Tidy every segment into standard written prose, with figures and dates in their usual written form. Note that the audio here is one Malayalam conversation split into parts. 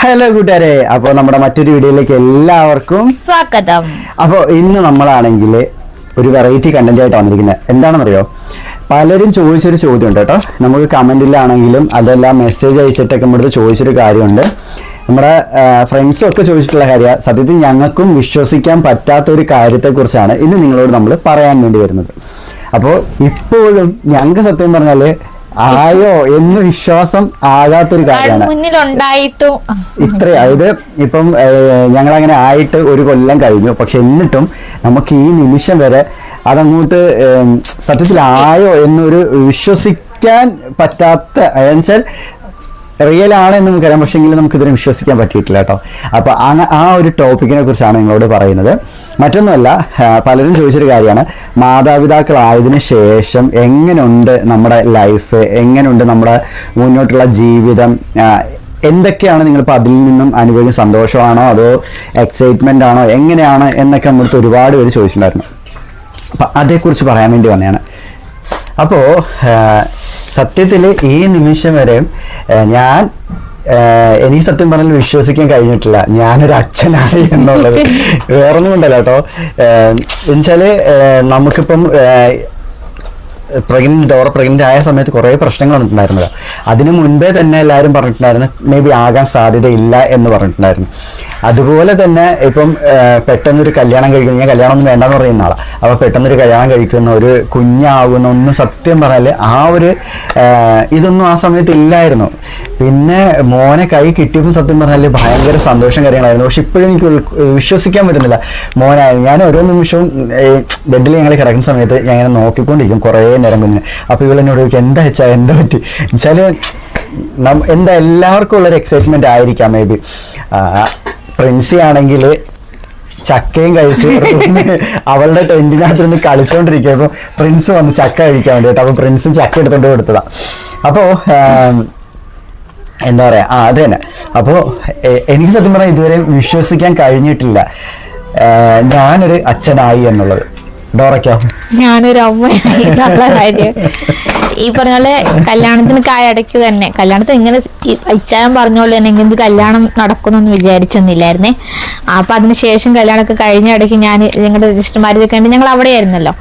ഹലോ കൂട്ടുകാരെ, അപ്പോൾ നമ്മുടെ മറ്റൊരു വീഡിയോയിലേക്ക് എല്ലാവർക്കും സ്വാഗതം. അപ്പോൾ ഇന്ന് നമ്മളാണെങ്കിൽ ഒരു വെറൈറ്റി കണ്ടന്റ് ആയിട്ട് വന്നിരിക്കുന്നത് എന്താണെന്നറിയോ? പലരും ചോദിച്ചൊരു ചോദ്യമുണ്ട് കേട്ടോ. നമുക്ക് കമന്റിലാണെങ്കിലും അതെല്ലാം മെസ്സേജ് അയച്ചിട്ടൊക്കെ നമ്മുടെ ചോദിച്ചൊരു കാര്യമുണ്ട്. നമ്മുടെ ഫ്രണ്ട്സും ഒക്കെ ചോദിച്ചിട്ടുള്ള കാര്യമാണ്. സത്യത്തിൽ ഞങ്ങൾക്കും വിശ്വസിക്കാൻ പറ്റാത്തൊരു കാര്യത്തെക്കുറിച്ചാണ് ഇന്ന് നിങ്ങളോട് നമ്മൾ പറയാൻ വേണ്ടി വരുന്നത്. അപ്പോൾ ഇപ്പോഴും ഞങ്ങൾക്ക് സത്യം പറഞ്ഞാൽ ആയോ എന്ന് വിശ്വാസം ആകാത്തൊരു കാര്യമാണ്. മുന്നിലുണ്ടായിട്ടും അതായത് ഇപ്പം ഞങ്ങളങ്ങനെ ആയിട്ട് ഒരു കൊല്ലം കഴിഞ്ഞു. പക്ഷെ എന്നിട്ടും നമുക്ക് ഈ നിമിഷം വരെ അതങ്ങോട്ട് സത്യത്തിലായോ എന്നൊരു വിശ്വസിക്കാൻ പറ്റാത്ത, എന്നുവെച്ചാൽ റിയൽ ആണ് എന്ന് നമുക്കറിയാം, പക്ഷെ എങ്കിലും നമുക്കിതിനെ വിശ്വസിക്കാൻ പറ്റിയിട്ടില്ല കേട്ടോ. അപ്പോൾ ആ ഒരു ടോപ്പിക്കിനെ കുറിച്ചാണ് നിങ്ങളോട് പറയുന്നത്. മറ്റൊന്നുമല്ല, പലരും ചോദിച്ചൊരു കാര്യമാണ്, മാതാപിതാക്കളായതിനു ശേഷം എങ്ങനെയുണ്ട് നമ്മുടെ ലൈഫ്, എങ്ങനെയുണ്ട് നമ്മുടെ മുന്നോട്ടുള്ള ജീവിതം, എന്തൊക്കെയാണ് നിങ്ങളിപ്പോൾ അതിൽ നിന്നും അനുഭവിക്കുന്ന, സന്തോഷമാണോ അതോ എക്സൈറ്റ്മെൻ്റ് ആണോ, എങ്ങനെയാണ് എന്നൊക്കെ നമ്മളടുത്ത് ഒരുപാട് പേര് ചോദിച്ചിട്ടുണ്ടായിരുന്നു. അപ്പം അതേക്കുറിച്ച് പറയാൻ വേണ്ടി വന്നതാണ്. അപ്പോൾ സത്യത്തിൽ ഈ നിമിഷം വരെ എനിക്ക് സത്യം പറഞ്ഞാൽ വിശ്വസിക്കാൻ കഴിഞ്ഞിട്ടില്ല ഞാനൊരു അച്ഛനായി എന്നുള്ളത്. വേറൊന്നും ഉണ്ടല്ലോ കേട്ടോ. എന്നുവെച്ചാൽ നമുക്കിപ്പം പ്രഗ്നന്റ് ആയ സമയത്ത് കുറേ പ്രശ്നങ്ങൾ വന്നിട്ടുണ്ടായിരുന്നത്. അതിനു മുൻപേ തന്നെ എല്ലാവരും പറഞ്ഞിട്ടുണ്ടായിരുന്നു മേ ബി ആകാൻ സാധ്യതയില്ല എന്ന് പറഞ്ഞിട്ടുണ്ടായിരുന്നു. അതുപോലെ തന്നെ ഇപ്പം പെട്ടെന്നൊരു കല്യാണം കഴിക്കുന്ന, ഞാൻ കല്യാണം ഒന്നും വേണ്ടെന്ന് പറയുന്ന ആളാണ്. അപ്പോൾ പെട്ടെന്നൊരു കല്യാണം കഴിക്കുന്ന, ഒരു കുഞ്ഞാവുന്ന ഒന്നും സത്യം പറഞ്ഞാൽ ഇതൊന്നും ആ സമയത്ത് ഇല്ലായിരുന്നു. പിന്നെ മോനെ കൈ കിട്ടിയപ്പോൾ സത്യം പറഞ്ഞാൽ ഭയങ്കര സന്തോഷം കാര്യങ്ങളായിരുന്നു. പക്ഷെ ഇപ്പോഴും എനിക്ക് വിശ്വസിക്കാൻ പറ്റുന്നില്ല മോനായി. ഞാൻ ഓരോ നിമിഷവും ബെഡിൽ ഞങ്ങൾ കിടക്കുന്ന സമയത്ത് ഞാൻ ഇങ്ങനെ നോക്കിക്കൊണ്ടിരിക്കും കുറേ നേരം കുഞ്ഞ്. അപ്പോൾ ഇവളെന്നോട് ചോദിക്കും എന്താ വെച്ചാൽ എന്താ പറ്റി വെച്ചാൽ എന്താ എല്ലാവർക്കും ഉള്ളൊരു എക്സൈറ്റ്മെന്റ് ആയിരിക്കാം മേ ബി. പ്രിൻസി ആണെങ്കിൽ ചക്കയും കഴിച്ച് അവളുടെ ടെന്റിനകത്ത് നിന്ന് കളിച്ചോണ്ടിരിക്കുക. അപ്പോൾ പ്രിൻസ് വന്ന് ചക്ക കഴിക്കാൻ വേണ്ടിയിട്ട്, അപ്പോൾ പ്രിൻസും ചക്ക എടുത്തോണ്ട് കൊടുത്തതാ. അപ്പോൾ എന്താ പറയാ, അത് തന്നെ. അപ്പോൾ എനിക്ക് സത്യം പറഞ്ഞാൽ ഇതുവരെ വിശ്വസിക്കാൻ കഴിഞ്ഞിട്ടില്ല ഞാനൊരു അച്ഛനായി എന്നുള്ളത്. ഡോറയ്ക്കോ? ഞാനൊരു അമ്മയായി എന്നുള്ള കാര്യം ഈ പറഞ്ഞ പോലെ കല്യാണത്തിന് കായടയ്ക്ക് തന്നെ, കല്യാണത്തിന് ഇങ്ങനെ അച്ഛൻ പറഞ്ഞോളൂ തന്നെ ഇങ്ങനെ കല്യാണം നടക്കുന്നൊന്നും വിചാരിച്ചൊന്നുമില്ലായിരുന്നേ. അപ്പൊ അതിനുശേഷം കല്യാണമൊക്കെ കഴിഞ്ഞ ഇടയ്ക്ക് ഞാൻ ഞങ്ങളുടെ രജിസ്റ്റർമാരൊക്കെ ഉണ്ട്, ഞങ്ങൾ അവിടെ ആയിരുന്നല്ലോ,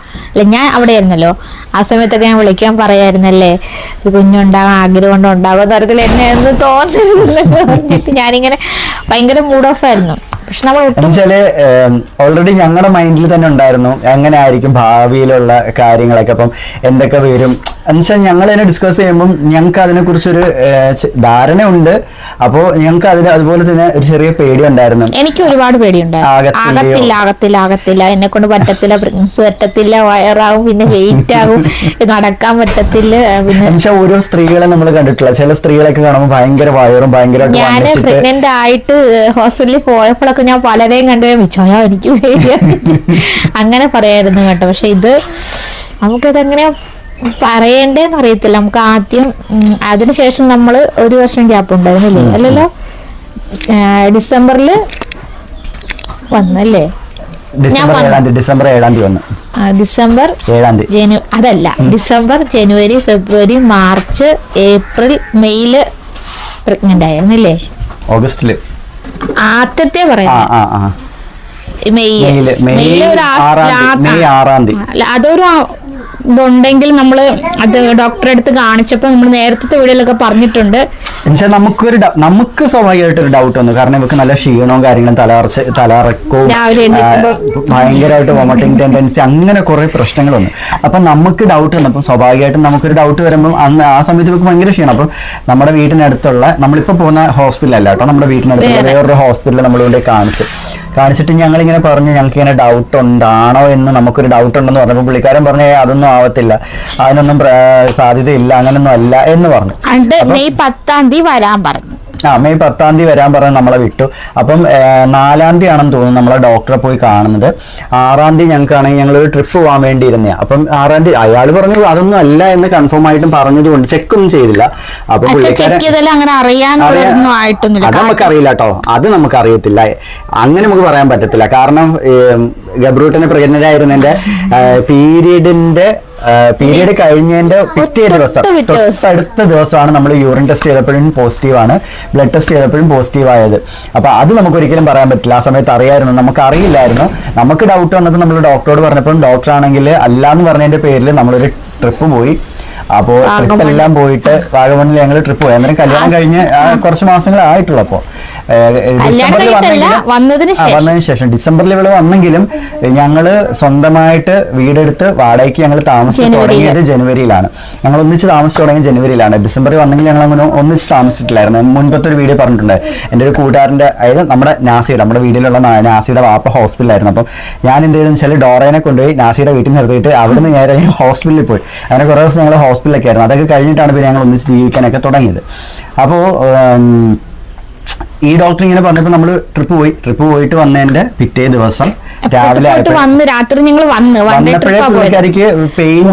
ഞാൻ അവിടെ ആയിരുന്നല്ലോ. ആ സമയത്തൊക്കെ ഞാൻ വിളിക്കാൻ പറയായിരുന്നല്ലേ, ഒരു കുഞ്ഞുണ്ടാകാൻ ആഗ്രഹം കൊണ്ട് ഉണ്ടാകുന്ന തരത്തിൽ എന്നെ എന്ന് തോന്നുന്നു പറഞ്ഞിട്ട് ഞാനിങ്ങനെ ഭയങ്കര മൂഡ് ഓഫ് ആയിരുന്നു. പക്ഷെ നമ്മൾ ഓൾറെഡി ഞങ്ങളുടെ മൈൻഡിൽ തന്നെ ഉണ്ടായിരുന്നു എങ്ങനെ ആയിരിക്കും ഭാവിയിലുള്ള കാര്യങ്ങളൊക്കെ. അപ്പം എന്തൊക്കെ വരും എന്നുവെച്ചാൽ ഞങ്ങൾ അതിനെ ഡിസ്കസ് ചെയ്യുമ്പോൾ ഞങ്ങൾക്ക് അതിനെക്കുറിച്ചൊരു ധാരണയുണ്ട്. അപ്പോൾ ഞങ്ങൾക്ക് അതുപോലെ തന്നെ ഒരു ചെറിയ പേടി ഉണ്ടായിരുന്നു. എനിക്ക് ഒരുപാട് പേടിയുണ്ടായിരുന്നു. ആകത്തില്ല എന്നെ കൊണ്ട് പറ്റത്തില്ല, പ്രിൻസ് പറ്റത്തില്ല, വയറാവും, പിന്നെ വെയിറ്റ് ആകും, നടക്കാൻ പറ്റത്തില്ല. പിന്നെ ഓരോ സ്ത്രീകളെ നമ്മൾ കണ്ടിട്ടില്ല, ചില സ്ത്രീകളൊക്കെ കാണുമ്പോൾ ഭയങ്കര വയറും ഭയങ്കര. ഞാൻ പ്രഗ്നന്റ് ആയിട്ട് ഹോസ്പിറ്റലിൽ പോയപ്പോഴൊക്കെ ഞാൻ പലരെയും കണ്ടു വിളിച്ചോയാ എനിക്ക് അങ്ങനെ പറയായിരുന്നു കേട്ടോ. പക്ഷെ ഇത് നമുക്കിതെങ്ങനെ പറയേണ്ടതെന്ന് അറിയത്തില്ല. നമുക്ക് ആദ്യം അതിനുശേഷം നമ്മൾ ഒരു വർഷം ഗ്യാപ്പ് ഉണ്ടായിരുന്നില്ലേ, അല്ലല്ലോ, ഡിസംബറിൽ വന്നല്ലേ? ഡിസംബർ 7 വന്നു. ഡിസംബർ അതല്ല, ഡിസംബർ, ജനുവരി, ഫെബ്രുവരി, മാർച്ച്, ഏപ്രിൽ, മെയില് പ്രഗ്നന്റ് ആയിരുന്നില്ലേ? ഓഗസ്റ്റില് ആദ്യത്തെ പറയാം, അതൊരു ഇതുണ്ടെങ്കിൽ നമ്മള് അത് ഡോക്ടറെ അടുത്ത് കാണിച്ചപ്പോൾ നമ്മൾ നേരത്തെ വീഡിയോയിലൊക്കെ പറഞ്ഞിട്ടുണ്ട്. നമുക്ക് സ്വാഭാവികമായിട്ടൊരു ഡൗട്ട് വന്നു. കാരണം ഇവർക്ക് നല്ല ക്ഷീണവും കാര്യങ്ങളും, തലറക്കവും, ഭയങ്കരമായിട്ട് വോമിറ്റിംഗ് ടെൻഡൻസി, അങ്ങനെ കുറെ പ്രശ്നങ്ങളൊന്നും. അപ്പൊ നമുക്ക് ഡൗട്ട് വന്നപ്പോൾ സ്വാഭാവികമായിട്ടും നമുക്കൊരു ഡൗട്ട് വരുമ്പോൾ അന്ന് ആ സമയത്ത് ഇവർക്ക് ഭയങ്കര ക്ഷീണം. അപ്പം നമ്മുടെ വീട്ടിനടുത്തുള്ള, നമ്മളിപ്പോ പോകുന്ന ഹോസ്പിറ്റലല്ല കേട്ടോ, നമ്മുടെ വീട്ടിനടുത്തുള്ള വേറൊരു ഹോസ്പിറ്റലിൽ നമ്മളുകൊണ്ട് കാണിച്ചിട്ട് ഞങ്ങളിങ്ങനെ പറഞ്ഞു ഞങ്ങൾക്ക് ഇങ്ങനെ ഡൗട്ട് ഉണ്ടാണോ എന്ന്, നമുക്കൊരു ഡൗട്ട് ഉണ്ടെന്ന് പറഞ്ഞപ്പോൾ പുള്ളിക്കാരൻ പറഞ്ഞു അതൊന്നും ആവത്തില്ല, അതിനൊന്നും സാധ്യതയില്ല, അങ്ങനൊന്നും അല്ല എന്ന് പറഞ്ഞു. മെയ് 10 വരാൻ പറഞ്ഞു. മെയ് 10 വരാൻ പറഞ്ഞ് നമ്മളെ വിട്ടു. അപ്പം 4 ആണെന്ന് തോന്നുന്നു നമ്മളെ ഡോക്ടറെ പോയി കാണുന്നത്. 6 ഞങ്ങൾക്കാണെങ്കിൽ ഞങ്ങളൊരു ട്രിപ്പ് പോകാൻ വേണ്ടി ഇരുന്നേ. അപ്പം 6 അയാൾ പറഞ്ഞു അതൊന്നും അല്ല എന്ന് കൺഫേം ആയിട്ടും പറഞ്ഞതുകൊണ്ട് ചെക്കൊന്നും ചെയ്തില്ല. അപ്പൊ പുള്ളിക്കാരൻ അത് നമുക്കറിയില്ല കേട്ടോ, അത് നമുക്കറിയത്തില്ല, അങ്ങനെ നമുക്ക് പറയാൻ പറ്റത്തില്ല. കാരണം ഗബ്രൂട്ടനെ പ്രഗ്നന്റ് ആയിരുന്നതിന്റെ പീരീഡിന്റെ പീരീഡ് കഴിഞ്ഞതിന്റെ പിറ്റേ ദിവസം തൊട്ടടുത്ത ദിവസമാണ് നമ്മൾ യൂറിൻ ടെസ്റ്റ് ചെയ്തപ്പോഴും പോസിറ്റീവാണ്, ബ്ലഡ് ടെസ്റ്റ് ചെയ്തപ്പോഴും പോസിറ്റീവ് ആയത്. അപ്പൊ അത് നമുക്ക് ഒരിക്കലും പറയാൻ പറ്റില്ല. ആ സമയത്ത് അറിയായിരുന്നു, നമുക്ക് അറിയില്ലായിരുന്നു. നമുക്ക് ഡൗട്ട് വന്നപ്പോൾ നമ്മൾ ഡോക്ടറോട് പറഞ്ഞപ്പോൾ ഡോക്ടർ ആണെങ്കിൽ അല്ലാന്ന് പറഞ്ഞതിന്റെ പേരിൽ നമ്മളൊരു ട്രിപ്പ് പോയി. അപ്പോ ട്രിപ്പ് എല്ലാം പോയിട്ട് വാഗമണ്ണിൽ ഞങ്ങൾ ട്രിപ്പ് പോയി. അന്നേരം കല്യാണം കഴിഞ്ഞ് കുറച്ച് മാസങ്ങളായിട്ടുള്ളൂ. അപ്പോ ഡിസംബറിൽ വന്നതിന് ശേഷം ഡിസംബറിൽ ഇവിടെ വന്നെങ്കിലും ഞങ്ങള് സ്വന്തമായിട്ട് വീടെടുത്ത് വാടകയ്ക്ക് ഞങ്ങൾ താമസിച്ച് തുടങ്ങിയത് ജനുവരിയിലാണ്. ഞങ്ങൾ ഒന്നിച്ച് താമസിച്ച് തുടങ്ങിയത് ജനുവരിയിലാണ്. ഡിസംബറിൽ വന്നെങ്കിൽ ഞങ്ങൾ അങ്ങനെ ഒന്നിച്ച് താമസിച്ചിട്ടില്ലായിരുന്നു. മുൻപത്തെ ഒരു വീഡിയോ പറഞ്ഞിട്ടുണ്ട്. എൻ്റെ ഒരു കൂട്ടുകാരൻ്റെ, അതായത് നമ്മുടെ വീട്ടിലുള്ള നാസിയുടെ വാപ്പ ഹോസ്പിറ്റലായിരുന്നു. അപ്പം ഞാൻ എന്ത് ചെയ്തെന്ന് വെച്ചാൽ ഡോറേനെ കൊണ്ടുപോയി നാസിയുടെ വീട്ടിൽ നിർത്തിയിട്ട് അവിടുന്ന് നേരെ ഹോസ്പിറ്റലിൽ പോയി. അങ്ങനെ കുറേ ദിവസം ഞങ്ങൾ ഹോസ്പിറ്റലൊക്കെ ആയിരുന്നു. അതൊക്കെ കഴിഞ്ഞിട്ടാണ് പിന്നെ ഞങ്ങൾ ഒന്നിച്ച് ജീവിക്കാനൊക്കെ തുടങ്ങിയത്. അപ്പോൾ ഈ ഡോക്ടർ ഇങ്ങനെ പറഞ്ഞപ്പോൾ നമ്മൾ ട്രിപ്പ് പോയിട്ട് വന്നതിന്റെ പിറ്റേ ദിവസം രാവിലെ രാത്രി ഞങ്ങൾ വന്നപ്പോഴേ പുള്ളിക്കാരിക്ക് പെയിൻ,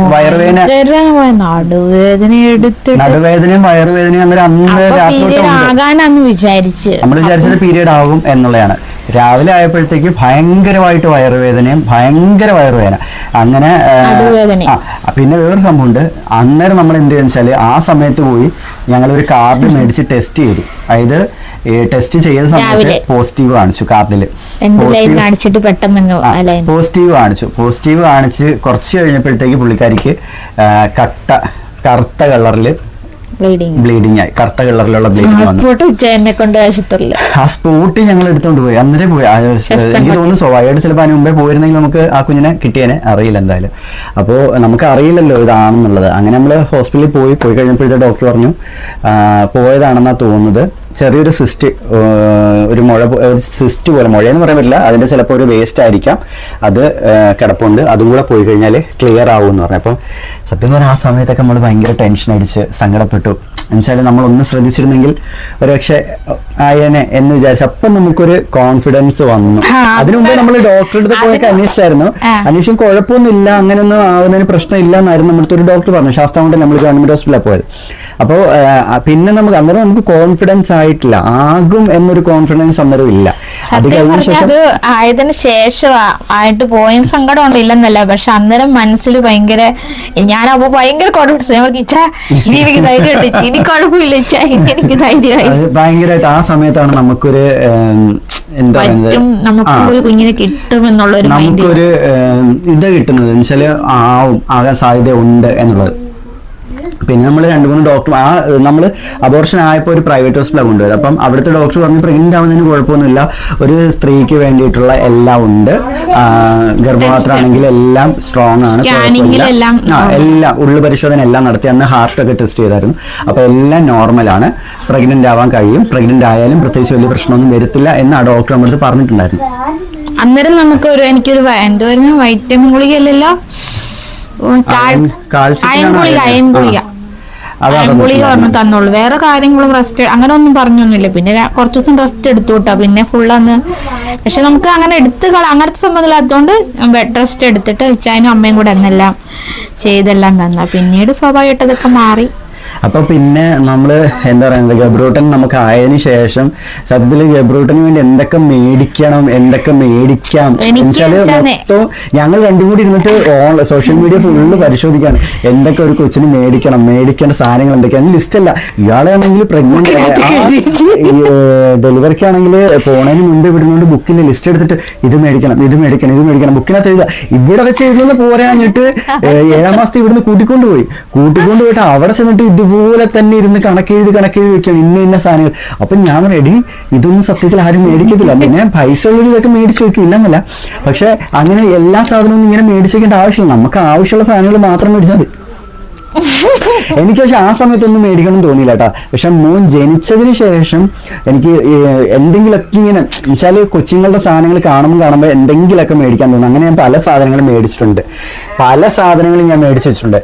നടുവേദനയും വയറുവേദനയും അന്ന് രാത്രി നമ്മൾ വിചാരിച്ചത് പീരീഡ് ആകും എന്നുള്ളതാണ്. രാവിലെ ആയപ്പോഴത്തേക്ക് ഭയങ്കരമായിട്ട് ഭയങ്കര വയറുവേദന. അങ്ങനെ പിന്നെ വേറൊരു സംഭവമുണ്ട്. അന്നേരം നമ്മൾ എന്ത് ചെയ്യുന്ന വെച്ചാൽ ആ സമയത്ത് പോയി ഞങ്ങളൊരു കാർഡ് മേടിച്ച് ടെസ്റ്റ് ചെയ്തു. അതായത് ടെസ്റ്റ് ചെയ്ത സമയത്ത് പോസിറ്റീവ് കാണിച്ചു. കാർഡില് പോസിറ്റീവ് കാണിച്ച് കുറച്ച് കഴിഞ്ഞപ്പോഴത്തേക്ക് പുള്ളിക്കാരിക്ക് കറുത്ത കളറില് ബ്ലീഡിങ് ആയി. കറുത്ത കളറിലുള്ള ബ്ലീഡിങ് വന്നു. ആ സ്പോട്ട് ഞങ്ങൾ എടുത്തോണ്ട് പോയി. അന്നേരം പോയി. എനിക്ക് തോന്നുന്നു സ്വാഭാവികമായിട്ട് ചിലപ്പോൾ അതിന് മുമ്പേ പോയിരുന്നെങ്കിൽ നമുക്ക് ആ കുഞ്ഞിനെ കിട്ടിയേനെ. അറിയില്ല എന്തായാലും. അപ്പോൾ നമുക്ക് അറിയില്ലല്ലോ ഇതാണെന്നുള്ളത്. അങ്ങനെ നമ്മൾ ഹോസ്പിറ്റലിൽ പോയി കഴിഞ്ഞപ്പോഴത്തെ ഡോക്ടർ പറഞ്ഞു പോയതാണെന്നാണ് തോന്നുന്നത്. ചെറിയൊരു സിസ്റ്റ്, ഒരു സിസ്റ്റ് പോലെ, മുഴയെന്ന് പറയാൻ പറ്റില്ല, അതിന്റെ ചിലപ്പോൾ ഒരു വേസ്റ്റ് ആയിരിക്കാം, അത് കിടപ്പുണ്ട്. അതും കൂടെ പോയി കഴിഞ്ഞാൽ ക്ലിയർ ആവും എന്ന് പറഞ്ഞു. അപ്പം സത്യം പറഞ്ഞാൽ ആ സമയത്തൊക്കെ നമ്മൾ ഭയങ്കര ടെൻഷൻ അടിച്ച് സങ്കടപ്പെട്ടു. എന്നുവെച്ചാൽ നമ്മളൊന്ന് ശ്രദ്ധിച്ചിരുന്നെങ്കിൽ ഒരുപക്ഷെ ആയനെ എന്ന് വിചാരിച്ചു. അപ്പം നമുക്കൊരു കോൺഫിഡൻസ് വന്നു. അതിനു മുമ്പേ നമ്മൾ ഡോക്ടറുടെ അടുത്ത് പോയൊക്കെ അന്വേഷിച്ചായിരുന്നു. അന്വേഷിക്കും കുഴപ്പമൊന്നുമില്ല, അങ്ങനെയൊന്നും ആവുന്നതിന് പ്രശ്നമില്ല എന്നായിരുന്നു നമ്മുടെ ഒരു ഡോക്ടർ പറഞ്ഞു. ശാസ്താംകോട്ടയിൽ നമ്മൾ ഗവൺമെന്റ് ഹോസ്പിറ്റലിലാണ് പോയത്. അപ്പോൾ പിന്നെ അന്നേരം നമുക്ക് കോൺഫിഡൻസ് ആയിട്ടില്ല. ആകും എന്നൊരു കോൺഫിഡൻസ് അന്നേരം ഇല്ല. അത് കഴിഞ്ഞ ശേഷം ആയതിനു ശേഷം ആയിട്ട് പോയ സങ്കടം ഉണ്ടില്ലെന്നല്ല, പക്ഷെ അന്നേരം മനസ്സിൽ ഭയങ്കര, ഞാനപ്പോ ഭയങ്കര കോൺഫിഡൻസ്, എനിക്ക് കുഴപ്പമില്ല, എനിക്ക് ധൈര്യമായി. ഭയങ്കരമായിട്ട് ആ സമയത്താണ് നമുക്കൊരു എന്താ നമുക്കൊരു കുഞ്ഞിനെ കിട്ടുമെന്നുള്ളൊരു നമുക്കൊരു ഇത് കിട്ടുന്നത് എന്നുവെച്ചാല് ആകാൻ സാധ്യത ഉണ്ട് എന്നുള്ളത്. പിന്നെ നമ്മൾ 2-3 ഡോക്ടർ നമ്മൾ അബോർഷൻ ആയപ്പോൾ ഒരു പ്രൈവറ്റ് ഹോസ്പിറ്റലാണ് കൊണ്ടുപോയത്. അപ്പം അവിടുത്തെ ഡോക്ടർ പറഞ്ഞു പ്രഗ്നന്റ് ആവുന്നതിന് കുഴപ്പമൊന്നുമില്ല, ഒരു സ്ത്രീക്ക് വേണ്ടിയിട്ടുള്ള എല്ലാം ഉണ്ട്, ഗർഭപാത്രമാണെങ്കിൽ എല്ലാം സ്ട്രോങ് ആണ്, എല്ലാം ഉള്ളു പരിശോധന എല്ലാം നടത്തി. അന്ന് ഹാർട്ടൊക്കെ ടെസ്റ്റ് ചെയ്തായിരുന്നു. അപ്പൊ എല്ലാം നോർമലാണ്, പ്രഗ്നന്റ് ആവാൻ കഴിയും, പ്രഗ്നന്റ് ആയാലും പ്രത്യേകിച്ച് വലിയ പ്രശ്നമൊന്നും വരത്തില്ല എന്ന് ആ ഡോക്ടർ നമ്മുടെ പറഞ്ഞിട്ടുണ്ടായിരുന്നു. അന്നേരം എനിക്കൊരു വൈറ്റമിൻ ഗുളികയല്ലല്ലോ, അയൺ ഗുളിക പറഞ്ഞു തന്നോളൂ. വേറെ കാര്യങ്ങളും റെസ്റ്റ് അങ്ങനെ ഒന്നും പറഞ്ഞൊന്നുമില്ല. പിന്നെ കുറച്ചു ദിവസം റെസ്റ്റ് എടുത്തു കേട്ടോ. പിന്നെ ഫുള്ളന്ന്, പക്ഷെ നമുക്ക് അങ്ങനെ അങ്ങനത്തെ സംബന്ധമില്ലാത്തതുകൊണ്ട് ബെഡ് റെസ്റ്റ് എടുത്തിട്ട് ഉച്ചാനും അമ്മയും കൂടെ എന്നെല്ലാം ചെയ്തെല്ലാം തന്ന. പിന്നീട് സ്വാഭാവികമായിട്ട് അതൊക്കെ മാറി. അപ്പൊ പിന്നെ നമ്മള് എന്താ പറയുന്നത്, ഗബ്രൂട്ടൻ നമുക്ക് ആയതിനു ശേഷം സത്യത്തിൽ ഗബ്രൂട്ടന് വേണ്ടി എന്തൊക്കെ മേടിക്കാം എന്നുവെച്ചാല് മൊത്തം ഞങ്ങൾ രണ്ടും കൂടി ഇരുന്നിട്ട് സോഷ്യൽ മീഡിയ ഫുള്ള് പരിശോധിക്കാണ്. എന്തൊക്കെ ഒരു കൊച്ചിന് മേടിക്കേണ്ട സാധനങ്ങൾ എന്തൊക്കെയാണ് ലിസ്റ്റ് അല്ല. ഇയാളാണെങ്കിൽ പ്രഗ്നന്റ് ഡെലിവറിക്കാണെങ്കിൽ പോണതിന് മുമ്പ് ഇവിടുന്നുകൊണ്ട് ബുക്കിന്റെ ലിസ്റ്റ് എടുത്തിട്ട് ഇത് മേടിക്കണം ബുക്കിനകത്ത് എഴുതുക. ഇവിടെ വെച്ച് എഴുതുന്നത് പോരാഞ്ഞിട്ട് 7ാം മാസത്തെ ഇവിടുന്ന് കൂട്ടിക്കൊണ്ടുപോയിട്ട് അവിടെ ചെന്നിട്ട് ഇതുപോലെ തന്നെ ഇരുന്ന് കണക്കെഴുതി വെക്കണം ഇന്ന സാധനങ്ങൾ. അപ്പൊ ഞാൻ റെഡി, ഇതൊന്നും സത്യത്തിൽ ആരും മേടിക്കത്തില്ല. പിന്നെ പൈസ ഉള്ളത് ഇതൊക്കെ മേടിച്ചു വെക്കും, ഇല്ലെന്നല്ല. പക്ഷെ അങ്ങനെ എല്ലാ സാധനവും ഇങ്ങനെ മേടിച്ചു വെക്കേണ്ട ആവശ്യമില്ല. നമുക്ക് ആവശ്യമുള്ള സാധനങ്ങൾ മാത്രം മേടിച്ചാൽ മതി. എനിക്ക് പക്ഷെ ആ സമയത്തൊന്നും മേടിക്കണം തോന്നിയില്ല കേട്ടോ. പക്ഷെ മോൻ ജനിച്ചതിന് ശേഷം എനിക്ക് എന്തെങ്കിലുമൊക്കെ ഇങ്ങനെ വെച്ചാല് കൊച്ചുങ്ങളുടെ സാധനങ്ങൾ കാണുമ്പോൾ എന്തെങ്കിലുമൊക്കെ മേടിക്കാൻ തോന്നും. അങ്ങനെ ഞാൻ പല സാധനങ്ങളും മേടിച്ചിട്ടുണ്ട്. ഞാൻ മേടിച്ചു വെച്ചിട്ടുണ്ട്.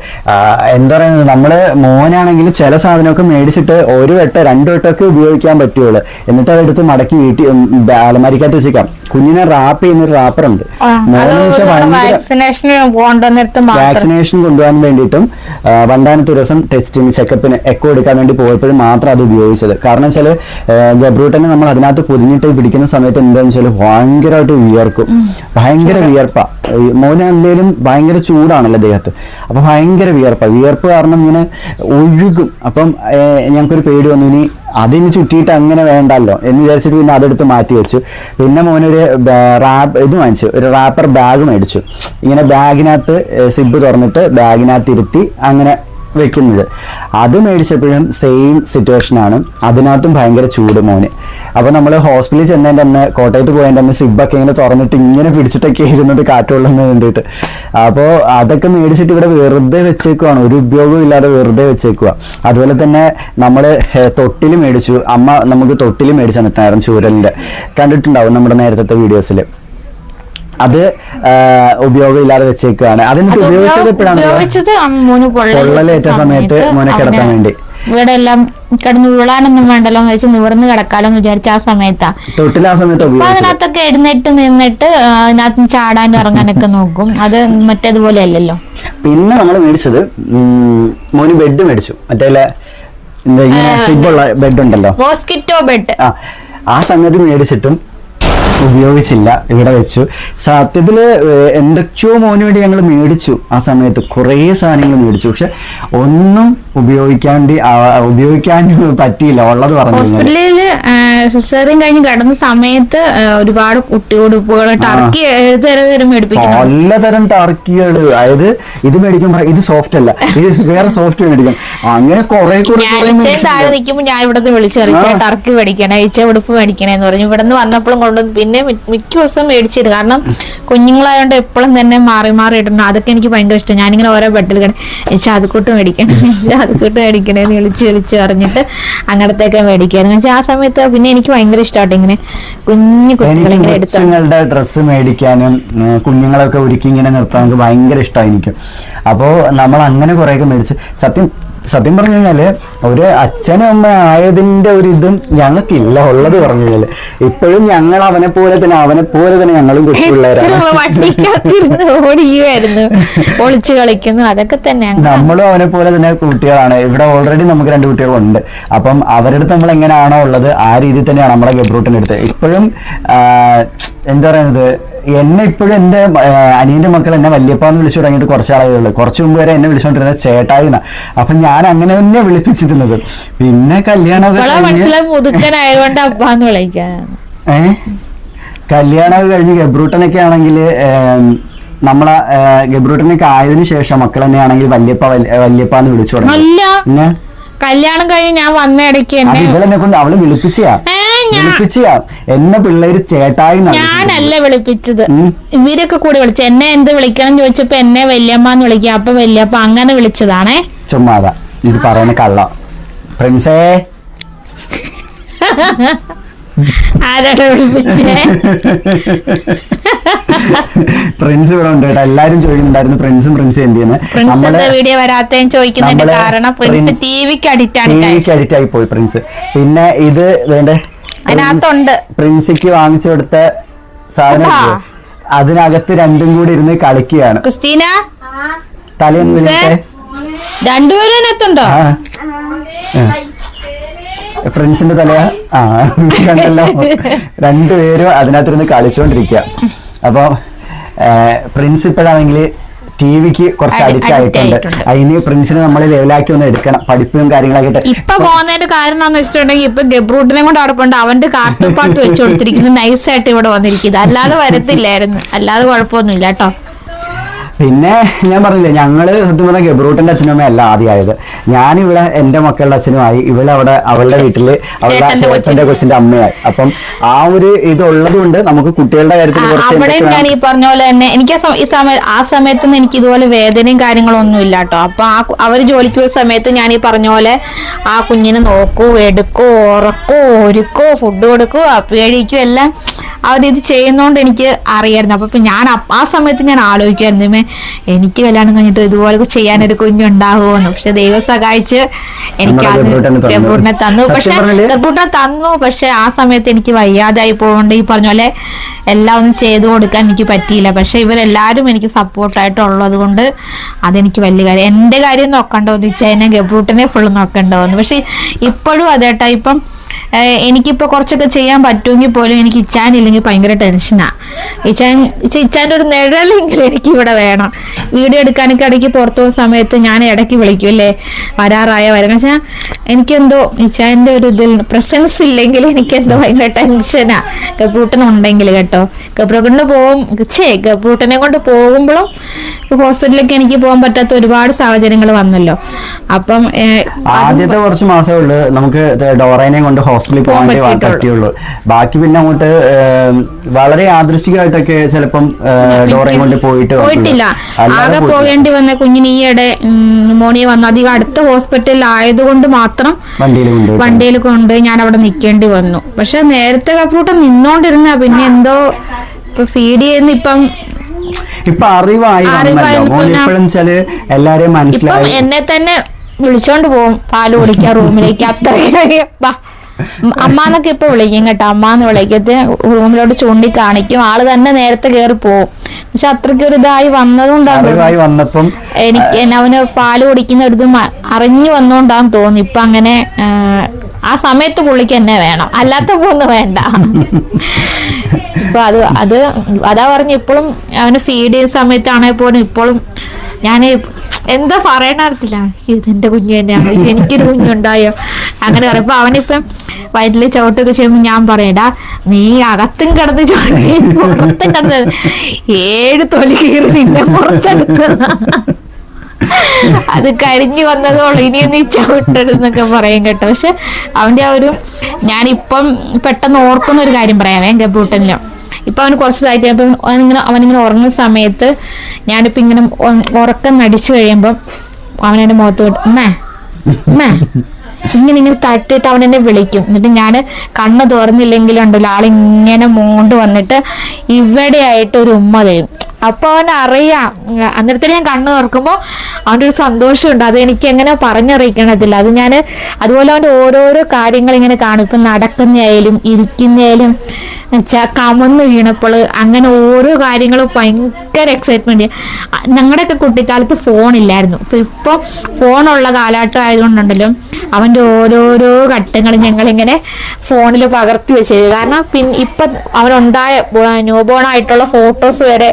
എന്താ പറയുന്നത്, നമ്മള് മോനാണെങ്കിൽ ചില സാധനമൊക്കെ മേടിച്ചിട്ട് 1 വട്ടം 2 വട്ടമൊക്കെ ഉപയോഗിക്കാൻ പറ്റുള്ളൂ. എന്നിട്ട് അതെടുത്ത് മടക്കി വീട്ടിൽ അലമാരിക്കകത്ത് വെച്ചേക്കാം. കുഞ്ഞിനെ റാപ്പ് ചെയ്യുന്ന ഒരു റാപ്പറുണ്ട്. വാക്സിനേഷൻ കൊണ്ടുപോകാൻ വേണ്ടിയിട്ടും രണ്ടാമത്തെ ദിവസം ടെസ്റ്റിന് ചെക്കപ്പിന് എക്കോ എടുക്കാൻ വേണ്ടി പോയപ്പോഴും മാത്രം അത് ഉപയോഗിച്ചത്. കാരണം വെച്ചാൽ ഗബ്രൂട്ടനെ നമ്മൾ അതിനകത്ത് പൊതിഞ്ഞിട്ട് പിടിക്കുന്ന സമയത്ത് എന്താണെന്ന് വെച്ചാൽ ഭയങ്കരമായിട്ട് വിയർക്കും, ഭയങ്കര വിയർപ്പാ. മോന് എന്തെങ്കിലും ഭയങ്കര ചൂടാണല്ലോ ദേഹത്ത്, അപ്പൊ ഭയങ്കര വിയർപ്പ് കാരണം ഇങ്ങനെ ഒഴുകും. അപ്പം ഞങ്ങൾക്കൊരു പേടി വന്നു, ഇനി അതിന് ചുറ്റിയിട്ട് അങ്ങനെ വേണ്ടല്ലോ എന്ന് വിചാരിച്ചിട്ട് പിന്നെ അതെടുത്ത് മാറ്റി വെച്ചു. പിന്നെ മോനൊരു ഇത് വാങ്ങിച്ചു, ഒരു റാപ്പർ ബാഗ് മേടിച്ചു. ഇങ്ങനെ ബാഗിനകത്ത് സിബ് തുറന്നിട്ട് ബാഗിനകത്ത് ഇരുത്തി അങ്ങനെ വെക്കുന്നത്. അത് മേടിച്ചപ്പോഴും സെയിം സിറ്റുവേഷനാണ്, അതിനകത്തും ഭയങ്കര ചൂട് മോന്. അപ്പോൾ നമ്മൾ ഹോസ്പിറ്റലിൽ ചെന്നതിൻ്റെ അന്ന്, കോട്ടയത്ത് പോയതിൻ്റെ അന്ന് സിബൊക്കെ ഇങ്ങനെ തുറന്നിട്ട് ഇങ്ങനെ പിടിച്ചിട്ടൊക്കെ ഇരുന്നത് കാറ്റുള്ളതിന് വേണ്ടിയിട്ട്. അപ്പോൾ അതൊക്കെ മേടിച്ചിട്ട് ഇവിടെ വെറുതെ വെച്ചേക്കുവാണ്, ഒരു ഉപയോഗവും ഇല്ലാതെ വെറുതെ വെച്ചേക്കുക. അതുപോലെ തന്നെ നമ്മൾ തൊട്ടിൽ മേടിച്ചു, അമ്മ നമുക്ക് തൊട്ടിൽ മേടിച്ചു തന്നിട്ടുണ്ടായിരുന്നു ചൂരലിൻ്റെ, കണ്ടിട്ടുണ്ടാവും നമ്മുടെ നേരത്തെ വീഡിയോസിൽ. അത് ഉപയോഗമില്ലാതെ വെച്ചേക്കുകയാണ്. അതിന് ഉപയോഗിച്ചത് എപ്പോഴാണ്? പൊള്ളലേറ്റ സമയത്ത് മോനെ കിടത്താൻ വേണ്ടി. ഇവിടെ എല്ലാം കിടന്ന് ഉരുളാനൊന്നും വേണ്ടല്ലോ എന്ന് വെച്ച് നിവർന്ന് കിടക്കാലോ എന്ന് വിചാരിച്ച ആ സമയത്താ തൊട്ടിൽ. ആ സമയത്ത് അതിനകത്തൊക്കെ എഴുന്നേറ്റ് നിന്നിട്ട് അതിനകത്ത് ചാടാനും ഇറങ്ങാനൊക്കെ നോക്കും. അത് മറ്റേതുപോലെ അല്ലല്ലോ. പിന്നെ നമ്മൾ മേടിച്ചത് മോന് ബെഡ് മേടിച്ചു, മറ്റേ ഇങ്ങനെ സിബുള്ള ബെഡ് ഉണ്ടല്ലോ, മോസ്കിറ്റോ ബെഡ്. ആ സമയത്ത് മേടിച്ചിട്ടും ഉപയോഗിച്ചില്ല, ഇവിടെ വെച്ചു. സത്യത്തില് എന്തൊക്കെയോ മോന് വേണ്ടി ഞങ്ങൾ മേടിച്ചു. ആ സമയത്ത് കുറേ സാധനങ്ങൾ മേടിച്ചു, പക്ഷെ ഒന്നും ഉപയോഗിക്കാൻ പറ്റിയില്ല. ഉള്ളത് പറഞ്ഞു ഹോസ്പിറ്റലില് സിസേറിയൻ കഴിഞ്ഞ് കിടന്ന സമയത്ത് ഒരുപാട് കുട്ടിയുടുപ്പുകൾ ടർക്കി മേടിപ്പിക്കും, പലതരം ടർക്കികൾ. അതായത് ഇത് മേടിക്കുമ്പോ ഇത് സോഫ്റ്റ് അല്ല, ഇത് വേറെ സോഫ്റ്റ് മേടിക്കും, അങ്ങനെ കുറെ താഴെ നിൽക്കുമ്പോൾ ഞാൻ ഇവിടുന്ന് വിളിച്ചു ടർക്കി മേടിക്കണേ, ഉടുപ്പ് മേടിക്കണേന്ന് പറഞ്ഞു. ഇവിടുന്ന് വന്നപ്പോഴും കൊണ്ടുവന്ന് പിന്നെ മിക്ക ദിവസം മേടിച്ചിരുന്നു. കാരണം കുഞ്ഞുങ്ങളായോണ്ട് എപ്പോഴും തന്നെ മാറി മാറി ഇടണം, അതൊക്കെ എനിക്ക് ഭയങ്കര ഇഷ്ടം. ഞാനിങ്ങനെ ഓരോ ബെഡിൽ ചാതുക്കൂട്ട് മേടിക്കണേ, ചാതുക്കൂട്ട് മേടിക്കണേന്ന് വിളിച്ച് പറഞ്ഞിട്ട് അങ്ങനത്തെയൊക്കെ മേടിക്കായിരുന്നു. വെച്ചാൽ ആ സമയത്ത് പിന്നെ എനിക്ക് ഭയങ്കര ഇഷ്ടമായിട്ട് ഇങ്ങനെ കുഞ്ഞു കുട്ടികളെ കുഞ്ഞുങ്ങളുടെ ഡ്രസ്സ് മേടിക്കാനും കുഞ്ഞുങ്ങളൊക്കെ ഒരുക്കി ഇങ്ങനെ നിർത്താൻ എനിക്ക് ഭയങ്കര ഇഷ്ടമായി എനിക്ക്. അപ്പോൾ നമ്മൾ അങ്ങനെ കുറേയൊക്കെ മേടിച്ച് സത്യം പറഞ്ഞു കഴിഞ്ഞാല് ഒരു അച്ഛനും അമ്മ ആയതിന്റെ ഒരു ഇതും ഞങ്ങൾക്കില്ല, ഉള്ളത് പറഞ്ഞു കഴിഞ്ഞാല്. ഇപ്പോഴും ഞങ്ങൾ അവനെ പോലെ തന്നെ ഞങ്ങളും കൊച്ചു പിള്ളേരാണ്, ഒളിച്ചു കളിക്കുന്നു, അതൊക്കെ തന്നെയാണ്. നമ്മളും അവനെ പോലെ തന്നെ കുട്ടികളാണ്. ഇവിടെ ഓൾറെഡി നമുക്ക് 2 കുട്ടികളുണ്ട്. അപ്പം അവരുടെ അടുത്ത് നമ്മൾ എങ്ങനെയാണോ ഉള്ളത് ആ രീതിയിൽ തന്നെയാണ് നമ്മുടെ ഗബ്രൂട്ടിന്റെ അടുത്ത്. ഇപ്പോഴും എന്താ പറയുന്നത്, എന്നെ ഇപ്പോഴും എന്റെ അനിയന്റെ മക്കൾ എന്നെ വല്യപ്പാന്ന് വിളിച്ചു തുടങ്ങിയിട്ട് കുറച്ചാളുകളുള്ളൂ. കുറച്ചു മുമ്പ് വരെ എന്നെ വിളിച്ചോണ്ടിരുന്നത് ചേട്ടായിന്നാ. അപ്പൊ ഞാൻ അങ്ങനെ തന്നെ വിളിപ്പിച്ചിരുന്നത്. പിന്നെ കല്യാണമൊക്കെ കഴിഞ്ഞ് ഗബ്രൂട്ടനൊക്കെ ആണെങ്കിൽ നമ്മളെ ഗബ്രൂട്ടനൊക്കെ ആയതിനു ശേഷം മക്കൾ തന്നെ ആണെങ്കിൽ വല്യപ്പാന്ന് വിളിച്ചു തുടങ്ങി. കല്യാണം കഴിഞ്ഞ് ഞാൻ വന്ന ഇടയ്ക്ക് ഇവളെന്നെ കൊണ്ട് അവള് വിളിപ്പിച്ചാ എന്നെ പിള്ളേര് ചേട്ടായി. ഞാനല്ല വിളിപ്പിച്ചത്, ഇവരൊക്കെ കൂടി വിളിച്ചു. എന്നെ എന്ത് വിളിക്കണം ചോദിച്ചപ്പോ എന്നെ വല്യമ്മന്ന് വിളിക്കുക, അപ്പൊ വല്യപ്പ അങ്ങനെ വിളിച്ചതാണേ. ചുമ്മാതാ ഇത് പറയുന്ന കള്ള. പ്രിൻസേ ആരാണ് വിളിപ്പിച്ചേ? പ്രിൻസ് ഇവിടെ ഉണ്ട് കേട്ടോ. എല്ലാരും ചോദിക്കുന്നുണ്ടായിരുന്നു പ്രിൻസ് എന്ത് ചെയ്യുന്നത്. വീഡിയോ വരാത്ത ചോദിക്കുന്നതിന്റെ കാരണം പ്രിൻസ് ടിവിക്ക് അഡിക്റ്റ് ആയി പോയി പ്രിൻസ്. പിന്നെ ഇത് വേണ്ടേ അതിനകത്തുണ്ട് പ്രിൻസിക്ക് വാങ്ങിച്ചു കൊടുത്ത സാധനം, അതിനകത്ത് രണ്ടും കൂടി ഇരുന്ന് കളിക്കുകയാണ്. ക്രിസ്റ്റീന തലേന്ന് രണ്ടുപേരും അതിനകത്തുണ്ടോ? ഫ്രണ്ട്സിന്റെ തലയാ കണ്ടല്ലോ. രണ്ടുപേരും അതിനകത്തിരുന്ന് കളിച്ചോണ്ടിരിക്കുക. അപ്പൊ പ്രിൻസ് ഇപ്പോഴാണെങ്കിൽ ടിവിക്ക് കുറച്ച് അഡിക്റ്റ് ആയിട്ടുണ്ട്. അതിന് പ്രിൻസിനെ നമ്മൾ ലെവലാക്കി ഒന്ന് എടുക്കണം, പഠിപ്പും കാര്യങ്ങളൊക്കെ. ഇപ്പൊ പോകുന്നതിന്റെ കാരണം എന്താണെന്ന് വെച്ചിട്ടുണ്ടെങ്കിൽ ഇപ്പൊ ഗബ്രൂട്ടിനെ കൊണ്ട് അവിടെ പോണ്ട് അവന്റെ കാർട്ടൂൺ പാട്ട് വെച്ചു കൊടുത്തിരിക്കുന്നു, നൈസായിട്ട് ഇവിടെ വന്നിരിക്കുന്നത്. അല്ലാതെ വരത്തില്ലായിരുന്നു, അല്ലാതെ കുഴപ്പമൊന്നുമില്ല കേട്ടോ. പിന്നെ ഞാൻ പറഞ്ഞില്ലേ, ഞങ്ങള് സത്യം പറഞ്ഞാൽ ഗബ്രൂട്ടിന്റെ അച്ഛനും അമ്മ അല്ല ആദ്യമായത്. ഞാനിവിടെ എന്റെ മക്കളുടെ അച്ഛനുമായി, ഇവിടെ അവിടെ അവളുടെ വീട്ടില് അവളുടെ ചേട്ടന്റെ കൊച്ചിന്റെ അമ്മയായി. അപ്പം ആ ഒരു ഇതുള്ളത് കൊണ്ട് നമുക്ക് കുട്ടികളുടെ കാര്യത്തിൽ അവിടെയും ഞാൻ ഈ പറഞ്ഞ പോലെ തന്നെ എനിക്ക് ആ സമയത്തൊന്നും എനിക്ക് ഇതുപോലെ വേദനയും കാര്യങ്ങളൊന്നും ഇല്ല കേട്ടോ. അപ്പൊ അവര് ജോലിക്ക് പോയ സമയത്ത് ഞാൻ ഈ പറഞ്ഞ പോലെ ആ കുഞ്ഞിനെ നോക്കൂ, എടുക്കോ, ഉറക്കോ, ഒരുക്കോ, ഫുഡ് കൊടുക്കോ, അപ്പി കഴിക്കോ, എല്ലാം അവരിത് ചെയ്യുന്നോണ്ട് എനിക്ക് അറിയായിരുന്നു. അപ്പൊ ഞാൻ ആ സമയത്ത് ഞാൻ ആലോചിക്കായിരുന്നു, എനിക്ക് കല്യാണം കഴിഞ്ഞിട്ട് ഇതുപോലെ ചെയ്യാനൊരു കുഞ്ഞുണ്ടാകുമെന്ന്. പക്ഷെ ദൈവം സഹായിച്ച് എനിക്ക് അത് ഗബ്രൂട്ടിനെ തന്നു. പക്ഷെ ഗബ്രൂട്ടിനെ തന്നു, പക്ഷെ ആ സമയത്ത് എനിക്ക് വയ്യാതായി പോകൊണ്ട് ഈ പറഞ്ഞ പോലെ എല്ലാം ഒന്നും ചെയ്തു കൊടുക്കാൻ എനിക്ക് പറ്റിയില്ല. പക്ഷെ ഇവരെല്ലാരും എനിക്ക് സപ്പോർട്ടായിട്ടുള്ളത് കൊണ്ട് അതെനിക്ക് വലിയ കാര്യം. എന്റെ കാര്യം നോക്കണ്ടോന്ന് വെച്ചാൽ ഗബ്രൂട്ടിനെ ഫുള്ള് നോക്കണ്ടോന്ന്. പക്ഷെ ഇപ്പോഴും അതേട്ടാ, ഇപ്പം എനിക്കിപ്പോൾ കുറച്ചൊക്കെ ചെയ്യാൻ പറ്റുമെങ്കിൽ പോലും എനിക്ക് ഇച്ചാനില്ലെങ്കിൽ ഭയങ്കര ടെൻഷനാണ്. ഇച്ചാൻ്റെ ഒരു നിഴലെങ്കിലും എനിക്ക് ഇവിടെ വേണം. വീഡിയോ എടുക്കാനൊക്കെ ഇടയ്ക്ക് പുറത്തു പോകുന്ന സമയത്ത് ഞാൻ ഇടയ്ക്ക് വിളിക്കും, അല്ലേ വരാറായ വരണം. പക്ഷേ എനിക്കെന്തോ ഇച്ചാൻ്റെ ഒരു ഇതിൽ പ്രസൻസ് ഇല്ലെങ്കിൽ എനിക്കെന്തോ ഭയങ്കര ടെൻഷനാണ്. ഗബ്രൂട്ടനുണ്ടെങ്കിൽ കേട്ടോ, ഗബ്രൂട്ടനെ കൊണ്ട് പോകുമ്പോഴും ഹോസ്പിറ്റലിലൊക്കെ എനിക്ക് പോകാൻ പറ്റാത്ത ഒരുപാട് സാഹചര്യങ്ങൾ വന്നല്ലോ. അപ്പം ആദ്യത്തെ കുറച്ച് മാസമേ ഉള്ളൂ നമുക്ക് ഡോറേനെ കൊണ്ട് ഹോസ്പിറ്റലിൽ പോകാൻ പറ്റുള്ളൂ. ബാക്കി പിന്നെ അങ്ങോട്ട് വളരെ യാദൃശ്ചികമായിട്ടൊക്കെ ചിലപ്പം ഡോറയും കൊണ്ട് പോയിട്ടില്ല. ആകെ പോകേണ്ടി വന്ന കുഞ്ഞിന് ഈയിടെ ന്യൂമോണിയ വന്നു. അധികം അടുത്ത ഹോസ്പിറ്റലിൽ ആയതുകൊണ്ട് മാത്രം വണ്ടിയിൽ കൊണ്ട് ഞാൻ അവിടെ നിൽക്കേണ്ടി വന്നു. പക്ഷെ നേരത്തെ കപ്പൂട്ടം നിന്നോണ്ടിരുന്ന പിന്നെ എന്തോ ഇപ്പൊ ഫീഡ് ചെയ്യുന്ന ഇപ്പൊ അറിവായി എല്ലാരെയും മനസ്സിലായി. എന്നെ തന്നെ വിളിച്ചോണ്ട് പോകും പാല് കുടിക്കാൻ റൂമിലേക്ക്. അത്ര അമ്മാന്നൊക്കെ ഇപ്പൊ വിളിക്കും കേട്ടോ, അമ്മാന്ന് വിളിക്കത്ത് റൂമിലോട്ട് ചൂണ്ടി കാണിക്കും. ആള് തന്നെ നേരത്തെ കയറി പോകും. പക്ഷെ അത്രയ്ക്ക് ഒരു ഇതായി വന്നതുകൊണ്ടാണ് എനിക്ക് അവന് പാല് കുടിക്കുന്ന ഒരു ഇത് അറിഞ്ഞു വന്നോണ്ടാന്ന് തോന്നി. ഇപ്പൊ അങ്ങനെ ആ സമയത്ത് പുള്ളിക്ക് എന്നെ വേണം, അല്ലാത്തപ്പോ ഒന്നും വേണ്ട. ഇപ്പൊ അതാ പറഞ്ഞു, ഇപ്പോഴും അവന് ഫീഡ് ചെയ്യുന്ന സമയത്താണെങ്കിൽ പോലും ഇപ്പോഴും ഞാൻ എന്താ പറയണറിയത്തില്ല, ഇതെന്റെ കുഞ്ഞു തന്നെയാണോ, എനിക്കൊരു കുഞ്ഞുണ്ടായോ അങ്ങനെ പറയുമ്പോ അവനിപ്പം വയറ്റില് ചവിട്ടൊക്കെ ചെയ്യുമ്പോൾ ഞാൻ പറയടാ, നീ അകത്തും കിടന്ന് ചവിട്ടി പുറത്തും കിടന്ന് 7 തൊലി കീറി നിന്നെ പുറത്തെടുത്തതാ, അത് കരിഞ്ഞു വന്നതോളൂ, ഇനി നീ ചവിട്ടരുന്നൊക്കെ പറയും കേട്ടോ. പക്ഷെ അവന്റെ ആ ഒരു ഞാനിപ്പം പെട്ടെന്ന് ഓർക്കുന്ന ഒരു കാര്യം പറയാമേ, ഗബ്രൂട്ടനിലും ഇപ്പൊ അവന് കുറച്ചതായിട്ട് അവനിങ്ങനെ ഉറങ്ങുന്ന സമയത്ത് ഞാനിപ്പോ ഇങ്ങനെ ഉറക്കം നടിച്ചു കഴിയുമ്പം അവനെന്റെ മുഖത്ത് ഇങ്ങനെ തട്ടിയിട്ട് അവൻ എന്നെ വിളിക്കും. എന്നിട്ട് ഞാൻ കണ്ണ് തുറന്നില്ലെങ്കിലുണ്ടല്ലോ ആളിങ്ങനെ മൂണ്ട് വന്നിട്ട് ഇവിടെയായിട്ട് ഒരു ഉമ്മ തരും. അപ്പൊ അവനറിയാം. അന്നേരത്തിന് ഞാൻ കണ്ണ് തുറക്കുമ്പോൾ അവൻ്റെ ഒരു സന്തോഷമുണ്ട്, അത് എനിക്ക് എങ്ങനെ പറഞ്ഞറിയിക്കണത്തില്ല. അത് ഞാൻ അതുപോലെ അവൻ്റെ ഓരോരോ കാര്യങ്ങൾ ഇങ്ങനെ കാണും. ഇപ്പം നടക്കുന്നതായാലും ഇരിക്കുന്നതായാലും കമന്ന് വീണപ്പോൾ അങ്ങനെ ഓരോ കാര്യങ്ങളും ഭയങ്കര എക്സൈറ്റ്മെന്റ്. ഞങ്ങളുടെയൊക്കെ കുട്ടിക്കാലത്ത് ഫോണില്ലായിരുന്നു. ഇപ്പൊ ഫോണുള്ള കാലഘട്ടം ആയതുകൊണ്ടുണ്ടല്ലോ അവൻ്റെ ഓരോരോ ഘട്ടങ്ങൾ ഞങ്ങളിങ്ങനെ ഫോണിൽ പകർത്തി വെച്ചത്. കാരണം ഇപ്പൊ അവനുണ്ടായ ന്യൂബോൺ ആയിട്ടുള്ള ഫോട്ടോസ് വരെ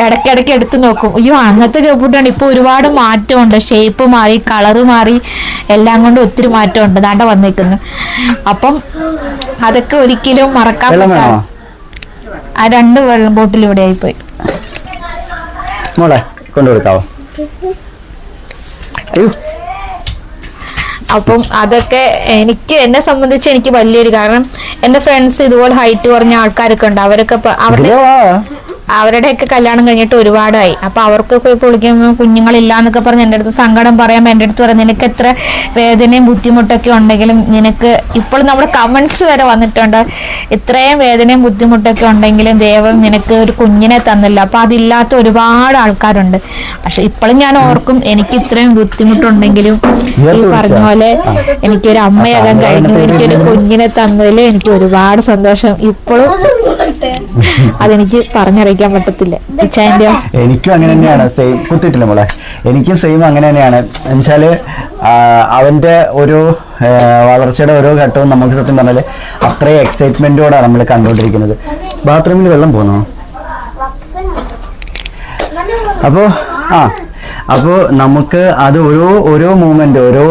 ഇടയ്ക്കിടയ്ക്ക് എടുത്ത് നോക്കും. അയ്യോ അന്നത്തെ ഗബ്രൂട്ടാണ്. ഇപ്പൊ ഒരുപാട് മാറ്റമുണ്ട്, ഷേപ്പ് മാറി, കളറ് മാറി, എല്ലാം കൊണ്ട് ഒത്തിരി മാറ്റമുണ്ട്. ദാണ്ട വന്നിരിക്കുന്നു. അപ്പം അതൊക്കെ ഒരിക്കലും മറക്കാൻ പറ്റില്ല. ആ 2 വെള്ളം ബോട്ടിൽ ഇവിടെ ആയിപ്പോയി. കൊണ്ടുകൊടുക്കാവോ? അപ്പം അതൊക്കെ എന്നെ സംബന്ധിച്ച് എനിക്ക് വലിയൊരു കാരണം. എന്റെ ഫ്രണ്ട്സ് ഇതുപോലെ ഹൈറ്റ് കുറഞ്ഞ ആൾക്കാരൊക്കെ ഉണ്ട്. അവരുടെയൊക്കെ കല്യാണം കഴിഞ്ഞിട്ട് ഒരുപാടായി. അപ്പൊ അവർക്കൊക്കെ ഇപ്പോൾ വിളിക്കുമ്പോൾ കുഞ്ഞുങ്ങളില്ല എന്നൊക്കെ പറഞ്ഞ് എൻ്റെ അടുത്ത് സങ്കടം പറയാൻ എൻ്റെ അടുത്ത് പറയാം, നിനക്ക് എത്ര വേദനയും ബുദ്ധിമുട്ടൊക്കെ ഉണ്ടെങ്കിലും നിനക്ക് ഇപ്പോൾ നമ്മുടെ കമന്റ്സ് വരെ വന്നിട്ടുണ്ട്, ഇത്രയും വേദനയും ബുദ്ധിമുട്ടൊക്കെ ഉണ്ടെങ്കിലും ദൈവം നിനക്ക് ഒരു കുഞ്ഞിനെ തന്നില്ല. അപ്പൊ അതില്ലാത്ത ഒരുപാട് ആൾക്കാരുണ്ട്. പക്ഷെ ഇപ്പോഴും ഞാൻ ഓർക്കും, എനിക്ക് ഇത്രയും ബുദ്ധിമുട്ടുണ്ടെങ്കിലും ഈ പറഞ്ഞ പോലെ എനിക്കൊരു അമ്മയാകാൻ കഴിഞ്ഞു, എനിക്കൊരു കുഞ്ഞിനെ തന്നതിൽ എനിക്ക് ഒരുപാട് സന്തോഷം. ഇപ്പോഴും അതെനിക്ക് പറഞ്ഞറിയിക്കാൻ പറ്റത്തില്ല. എനിക്കും അങ്ങനെ തന്നെയാണ്. സെയിം കുത്തിയിട്ടില്ല മോളെ, എനിക്കും സെയിം അങ്ങനെ തന്നെയാണ്. എന്നുവെച്ചാല് അവന്റെ ഒരു വളർച്ചയുടെ ഓരോ ഘട്ടവും നമുക്ക് സത്യം പറഞ്ഞാല് അത്രയും എക്സൈറ്റ്മെന്റോടാണ് നമ്മൾ കണ്ടുകൊണ്ടിരിക്കുന്നത്. ബാത്റൂമിൽ വെള്ളം പോകുന്നു. അപ്പോൾ നമുക്ക് അത് ഓരോ മൂമെന്റ്, ഓരോ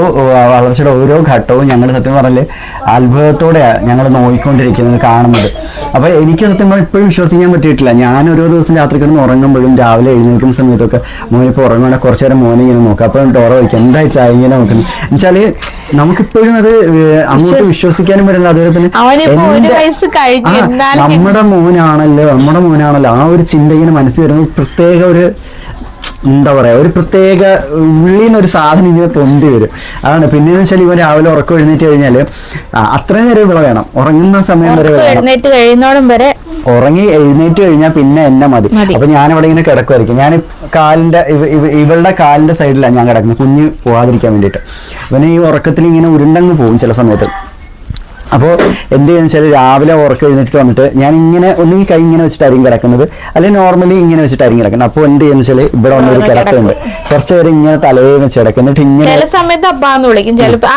വളർച്ചയുടെ ഓരോ ഘട്ടവും ഞങ്ങൾ സത്യം പറഞ്ഞാൽ അത്ഭുതത്തോടെയാണ് ഞങ്ങൾ നോക്കിക്കൊണ്ടിരിക്കുന്നത്, കാണുന്നത്. അപ്പോൾ എനിക്ക് സത്യം പറഞ്ഞാൽ ഇപ്പോഴും വിശ്വസിക്കാൻ പറ്റിയിട്ടില്ല. ഞാൻ ഓരോ ദിവസം രാത്രി കിടന്ന് ഉറങ്ങുമ്പോഴും രാവിലെ എഴുന്നേൽക്കുന്ന സമയത്തൊക്കെ മോനിപ്പോൾ ഉറങ്ങുകയാണെങ്കിൽ കുറച്ച് നേരം മോനെ ഇങ്ങനെ നോക്കാം. അപ്പോൾ ഡോറ വയ്ക്കും, എന്താ വെച്ചാൽ ഇങ്ങനെ നോക്കുന്നത് എന്നുവെച്ചാൽ നമുക്കിപ്പോഴും അത് അങ്ങോട്ട് വിശ്വസിക്കാനും പറ്റില്ല. അതുപോലെ തന്നെ നമ്മുടെ മോനാണല്ലോ ആ ഒരു ചിന്ത ഇങ്ങനെ മനസ്സിൽ വരുന്നത് പ്രത്യേക ഒരു എന്താ പറയാ ഒരു പ്രത്യേക ഉള്ളിന്നൊരു സാധനം ഇങ്ങനെ പൊന്തി വരും. അതാണ്. പിന്നെന്ന് വെച്ചാൽ ഇവൻ രാവിലെ ഉറക്കം എഴുന്നേറ്റ് കഴിഞ്ഞാല് അത്രയും നേരം ഇവിടെ വേണം, ഉറങ്ങുന്ന സമയം വരെ എഴുന്നേറ്റ് കഴിയുന്നോടും വരെ. ഉറങ്ങി എഴുന്നേറ്റ് കഴിഞ്ഞാൽ പിന്നെ എന്നെ മതി. അപ്പൊ ഞാൻ അവിടെ ഇങ്ങനെ കിടക്കുമായിരിക്കും. ഞാൻ കാലിന്റെ ഇവളുടെ കാലിന്റെ സൈഡിലാണ് ഞാൻ കിടക്കുന്നത്, കുഞ്ഞ് പോകാതിരിക്കാൻ വേണ്ടിയിട്ട്. ഇവന് ഈ ഉറക്കത്തിൽ ഇങ്ങനെ ഉരുണ്ടങ്ങ് പോകും ചില സമയത്ത്. അപ്പോൾ എന്ത് ചെയ്യുന്ന വെച്ചാൽ രാവിലെ ഉറക്കം എഴുന്നേറ്റ് വന്നിട്ട് ഞാൻ ഇങ്ങനെ ഒന്നുകിൽ കൈ ഇങ്ങനെ വെച്ചിട്ടായിരിക്കും കിടക്കുന്നത്, അല്ലെങ്കിൽ നോർമലി ഇങ്ങനെ വെച്ചിട്ടായിരിക്കും കിടക്കുന്നത്. അപ്പോൾ എന്ത് ചെയ്യുന്ന വെച്ചാൽ ഇവിടെ വന്നൊരു കിടക്കുന്നുണ്ട്, കുറച്ച് പേര് ഇങ്ങനെ തലയിൽ വെച്ച് കിടക്കും. എന്നിട്ട് ഇങ്ങനെ ചില സമയത്ത് അപ്പാന്ന് വിളിക്കും, ചിലപ്പോ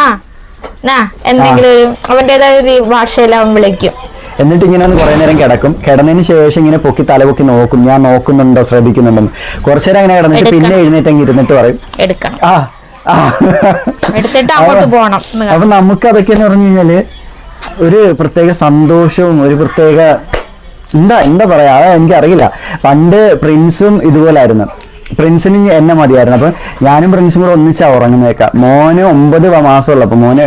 എന്തെങ്കിലും അവന്റേതായ ഒരു ഭാഷയിൽ അവൻ വിളിക്കും. എന്നിട്ട് ഇങ്ങനെ ഒന്ന് കുറെ നേരം കിടക്കും. കിടന്നതിന് ശേഷം ഇങ്ങനെ പൊക്കി തലപൊക്കി നോക്കും, ഞാൻ നോക്കുന്നുണ്ടോ ശ്രദ്ധിക്കുന്നുണ്ടെന്ന്. കുറച്ചു നേരം അങ്ങനെ കിടന്നിട്ട് പിന്നെ എഴുന്നേറ്റങ്ങ് ഇരുന്നിട്ട് പറയും എടുക്കണം. അപ്പൊ നമുക്ക് അതൊക്കെ എന്ന് പറഞ്ഞു കഴിഞ്ഞാല് ഒരു പ്രത്യേക സന്തോഷവും ഒരു പ്രത്യേക എന്താ പറയാ, എനിക്കറിയില്ല. പണ്ട് പ്രിൻസും ഇതുപോലായിരുന്നു. പ്രിൻസിന് എന്നെ മതിയായിരുന്നു. അപ്പൊ ഞാനും പ്രിൻസും കൂടെ ഒന്നിച്ചാ ഉറങ്ങുന്നേക്കാം. മോന് 9 മാസമുള്ളപ്പോ മോന്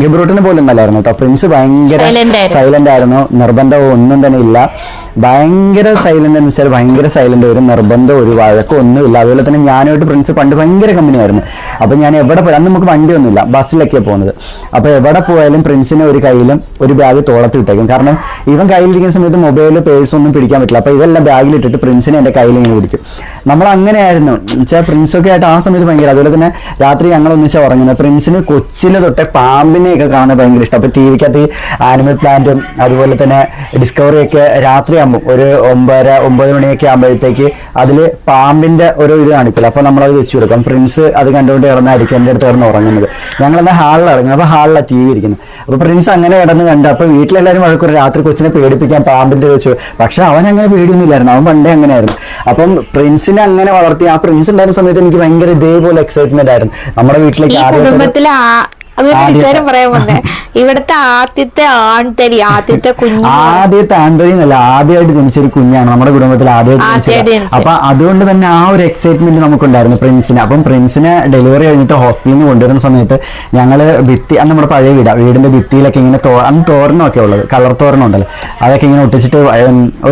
ഗബ്രൂട്ടിനെ പോലും നല്ലായിരുന്നു കേട്ടോ. പ്രിൻസ് ഭയങ്കര സൈലന്റ് ആയിരുന്നു, നിർബന്ധവും ഒന്നും തന്നെ ഇല്ല. ഭയങ്കര സൈലന്റ് എന്ന് വെച്ചാൽ ഭയങ്കര സൈലന്റ്, ഒരു നിർബന്ധം ഒരു വഴക്കം ഒന്നുമില്ല. അതുപോലെ തന്നെ ഞാനായിട്ട് പ്രിൻസ് പണ്ട് ഭയങ്കര കമ്പനി ആയിരുന്നു. അപ്പൊ ഞാൻ എവിടെ പോയാലും അന്ന് നമുക്ക് വണ്ടിയൊന്നുമില്ല, ബസ്സിലൊക്കെയാണ് പോകുന്നത്. അപ്പൊ എവിടെ പോയാലും പ്രിൻസിന് ഒരു കയ്യിലും ഒരു ബാഗ് തോളത്ത് ഇട്ടേക്കും. കാരണം ഇവൻ കയ്യിലിരിക്കുന്ന സമയത്ത് മൊബൈല് പേഴ്സ് ഒന്നും പിടിക്കാൻ പറ്റില്ല. അപ്പൊ ഇതെല്ലാം ബാഗിലിട്ടിട്ട് പ്രിൻസിനെ എന്റെ കയ്യിൽ ഇങ്ങനെ പിടിക്കും. നമ്മൾ അങ്ങനെയായിരുന്നു വെച്ചാൽ പ്രിൻസൊക്കെ ആയിട്ട് ആ സമയത്ത് ഭയങ്കര. അതുപോലെ തന്നെ രാത്രി ഞങ്ങൾ ഒന്നിച്ചാൽ ഉറങ്ങുന്നത്. പ്രിൻസിന് കൊച്ചിലെ തൊട്ടേ പാമ്പിനെയൊക്കെ കാണാൻ ഭയങ്കര ഇഷ്ടം. അപ്പൊ ടി വിക്കകത്ത് ആനിമൽ പ്ലാന്റും അതുപോലെ തന്നെ ഡിസ്കവറി ഒക്കെ രാത്രി ആകുമ്പോൾ ഒരു 9 മണിയൊക്കെ ആകുമ്പോഴത്തേക്ക് അതിൽ പാമ്പിന്റെ ഒരു ഇത് കാണിക്കില്ല. അപ്പൊ നമ്മളത് വെച്ച് കൊടുക്കാം. പ്രിൻസ് അത് കണ്ടുകൊണ്ട് കിടന്നായിരിക്കും എൻ്റെ അടുത്ത് കിടന്ന് ഉറങ്ങുന്നത്. ഞങ്ങളെന്നാൽ ഹാളിൽ ഇറങ്ങുന്നത്. അപ്പൊ ഹാളിലാണ് TV ഇരിക്കുന്നത്. അപ്പൊ പ്രിൻസ് അങ്ങനെ കിടന്ന് കണ്ട് അപ്പൊ വീട്ടിലെല്ലാവരും വഴക്കൊരു രാത്രി കൊച്ചിനെ പേടിപ്പിക്കാൻ പാമ്പിന്റെ വെച്ചു. പക്ഷെ അവൻ അങ്ങനെ പേടിയൊന്നുമില്ലായിരുന്നു, അവൻ പണ്ടേ അങ്ങനെയായിരുന്നു. അപ്പം പ്രിൻസിനെ അങ്ങനെ വളർത്തി. ആ പ്രിൻസ് ഉണ്ടായിരുന്ന സമയത്ത് എനിക്ക് ഭയങ്കര ഇതേപോലെ എക്സൈറ്റ്മെന്റ് ആയിരുന്നു. നമ്മുടെ വീട്ടിലേക്ക് പറയാൻ വന്നേ ഇവിടുത്തെ ആദ്യത്തെ ആൺതരി, ആദ്യത്തെ കുഞ്ഞ്, ആദ്യത്തെ ആൺതരി എന്നല്ല, ആദ്യമായിട്ട് ജനിച്ചൊരു കുഞ്ഞാണ് നമ്മുടെ കുടുംബത്തിൽ ആദ്യമായിട്ട്. അപ്പൊ അതുകൊണ്ട് തന്നെ ആ ഒരു എക്സൈറ്റ്മെന്റ് നമുക്കുണ്ടായിരുന്നു പ്രിൻസിന്. അപ്പം പ്രിൻസിനെ ഡെലിവറി കഴിഞ്ഞിട്ട് ഹോസ്പിറ്റലിൽ നിന്ന് കൊണ്ടുവരുന്ന സമയത്ത് ഞങ്ങള് അന്ന് നമ്മുടെ പഴയ വീടിന്റെ ഭിത്തിയിലൊക്കെ ഇങ്ങനെ അന്ന് തോരണമൊക്കെ ഉള്ളത്, കളർ തോരണം ഉണ്ടല്ലോ, അതൊക്കെ ഇങ്ങനെ ഒട്ടിച്ചിട്ട്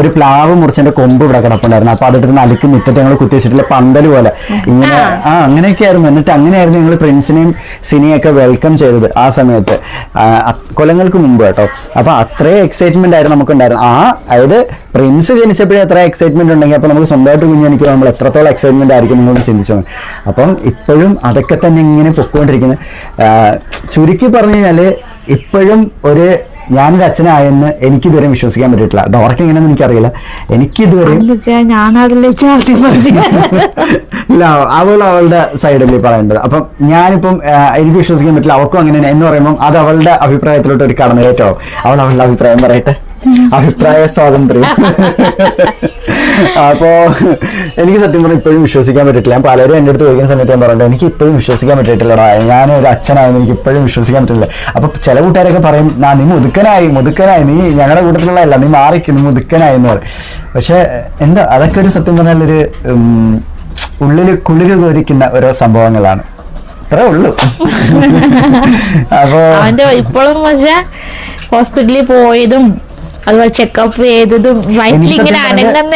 ഒരു പ്ലാവ് മുറിച്ചതിന്റെ കൊമ്പ് ഇവിടെ കിടപ്പുണ്ടായിരുന്നു. അപ്പൊ അതെടുത്ത് നലുക്ക് മുറ്റത്ത് ഞങ്ങൾ കുത്തി വെച്ചിട്ടില്ല, പന്തൽ പോലെ ഇങ്ങനെ അങ്ങനെയൊക്കെ ആയിരുന്നു. എന്നിട്ട് അങ്ങനെയായിരുന്നു ഞങ്ങൾ പ്രിൻസിനെയും സിനിയൊക്കെ വെൽക്കം ചെയ്തത് ആ സമയത്ത്, കൊല്ലങ്ങൾക്ക് മുമ്പ് കേട്ടോ. അപ്പൊ അത്രയും എക്സൈറ്റ്മെന്റ് ആയിരുന്നു നമുക്കുണ്ടായിരുന്നു. അതായത് പ്രിൻസ് ജനിച്ചപ്പോഴേ എത്ര എക്സൈറ്റ്മെന്റ് ഉണ്ടെങ്കിൽ അപ്പൊ നമുക്ക് സ്വന്തമായിട്ട് കുഞ്ഞെനിക്ക് നമ്മൾ എത്രത്തോളം എക്സൈറ്റ്മെന്റ് ആയിരിക്കും നിങ്ങൾ ചിന്തിച്ചു. അപ്പം ഇപ്പോഴും അതൊക്കെ തന്നെ ഇങ്ങനെ പൊക്കോണ്ടിരിക്കുന്നത്. ചുരുക്കി പറഞ്ഞു കഴിഞ്ഞാല് ഇപ്പോഴും ഞാനൊരു അച്ഛനായെന്ന് എനിക്കിതുവരെ വിശ്വസിക്കാൻ പറ്റിയിട്ടില്ല. ഡോറയ്ക്ക് എങ്ങനെയാണെന്ന് എനിക്കറിയില്ല. എനിക്കിതുവരെ ഇല്ല, അവളുടെ സൈഡല്ലേ പറയേണ്ടത്. അപ്പം ഞാനിപ്പം എനിക്ക് വിശ്വസിക്കാൻ പറ്റില്ല, അവൾക്കും അങ്ങനെ എന്ന് പറയുമ്പോൾ അത് അവളുടെ അഭിപ്രായത്തിലോട്ട് ഒരു കടന്നുകയറ്റോ. അവളുടെ അഭിപ്രായം പറയട്ടെ, അഭിപ്രായ സ്വാതന്ത്ര്യം. അപ്പോ എനിക്ക് സത്യം പറഞ്ഞാൽ ഇപ്പോഴും വിശ്വസിക്കാൻ പറ്റിയിട്ടില്ല. ഞാൻ പലരും എൻ്റെ അടുത്ത് ചോദിക്കുന്ന സമയത്ത് ഞാൻ പറഞ്ഞിട്ട് എനിക്ക് ഇപ്പോഴും വിശ്വസിക്കാൻ പറ്റിയിട്ടില്ലടാ, ഞാനൊരു അച്ഛനായെന്ന് എനിക്ക് ഇപ്പോഴും വിശ്വസിക്കാൻ പറ്റില്ല. അപ്പൊ ചില കൂട്ടുകാരൊക്കെ പറയും, നീ മുതുക്കനായി, നീ ഞങ്ങളുടെ കൂട്ടത്തിലുള്ളതല്ല, നീ മാറിക്കും, നീ മുതുക്കനായി എന്ന് പറയും. പക്ഷെ എന്താ അതൊക്കെ ഒരു സത്യം പറഞ്ഞാൽ ഉള്ളിൽ കുളിര് കോരിക്കുന്ന ഓരോ സംഭവങ്ങളാണ്. അത്രേ ഉള്ളൂ. അപ്പൊ ഇപ്പോഴും ഹോസ്പിറ്റലിൽ പോയതും അതുപോലെ ചെക്കപ്പ് ചെയ്തതും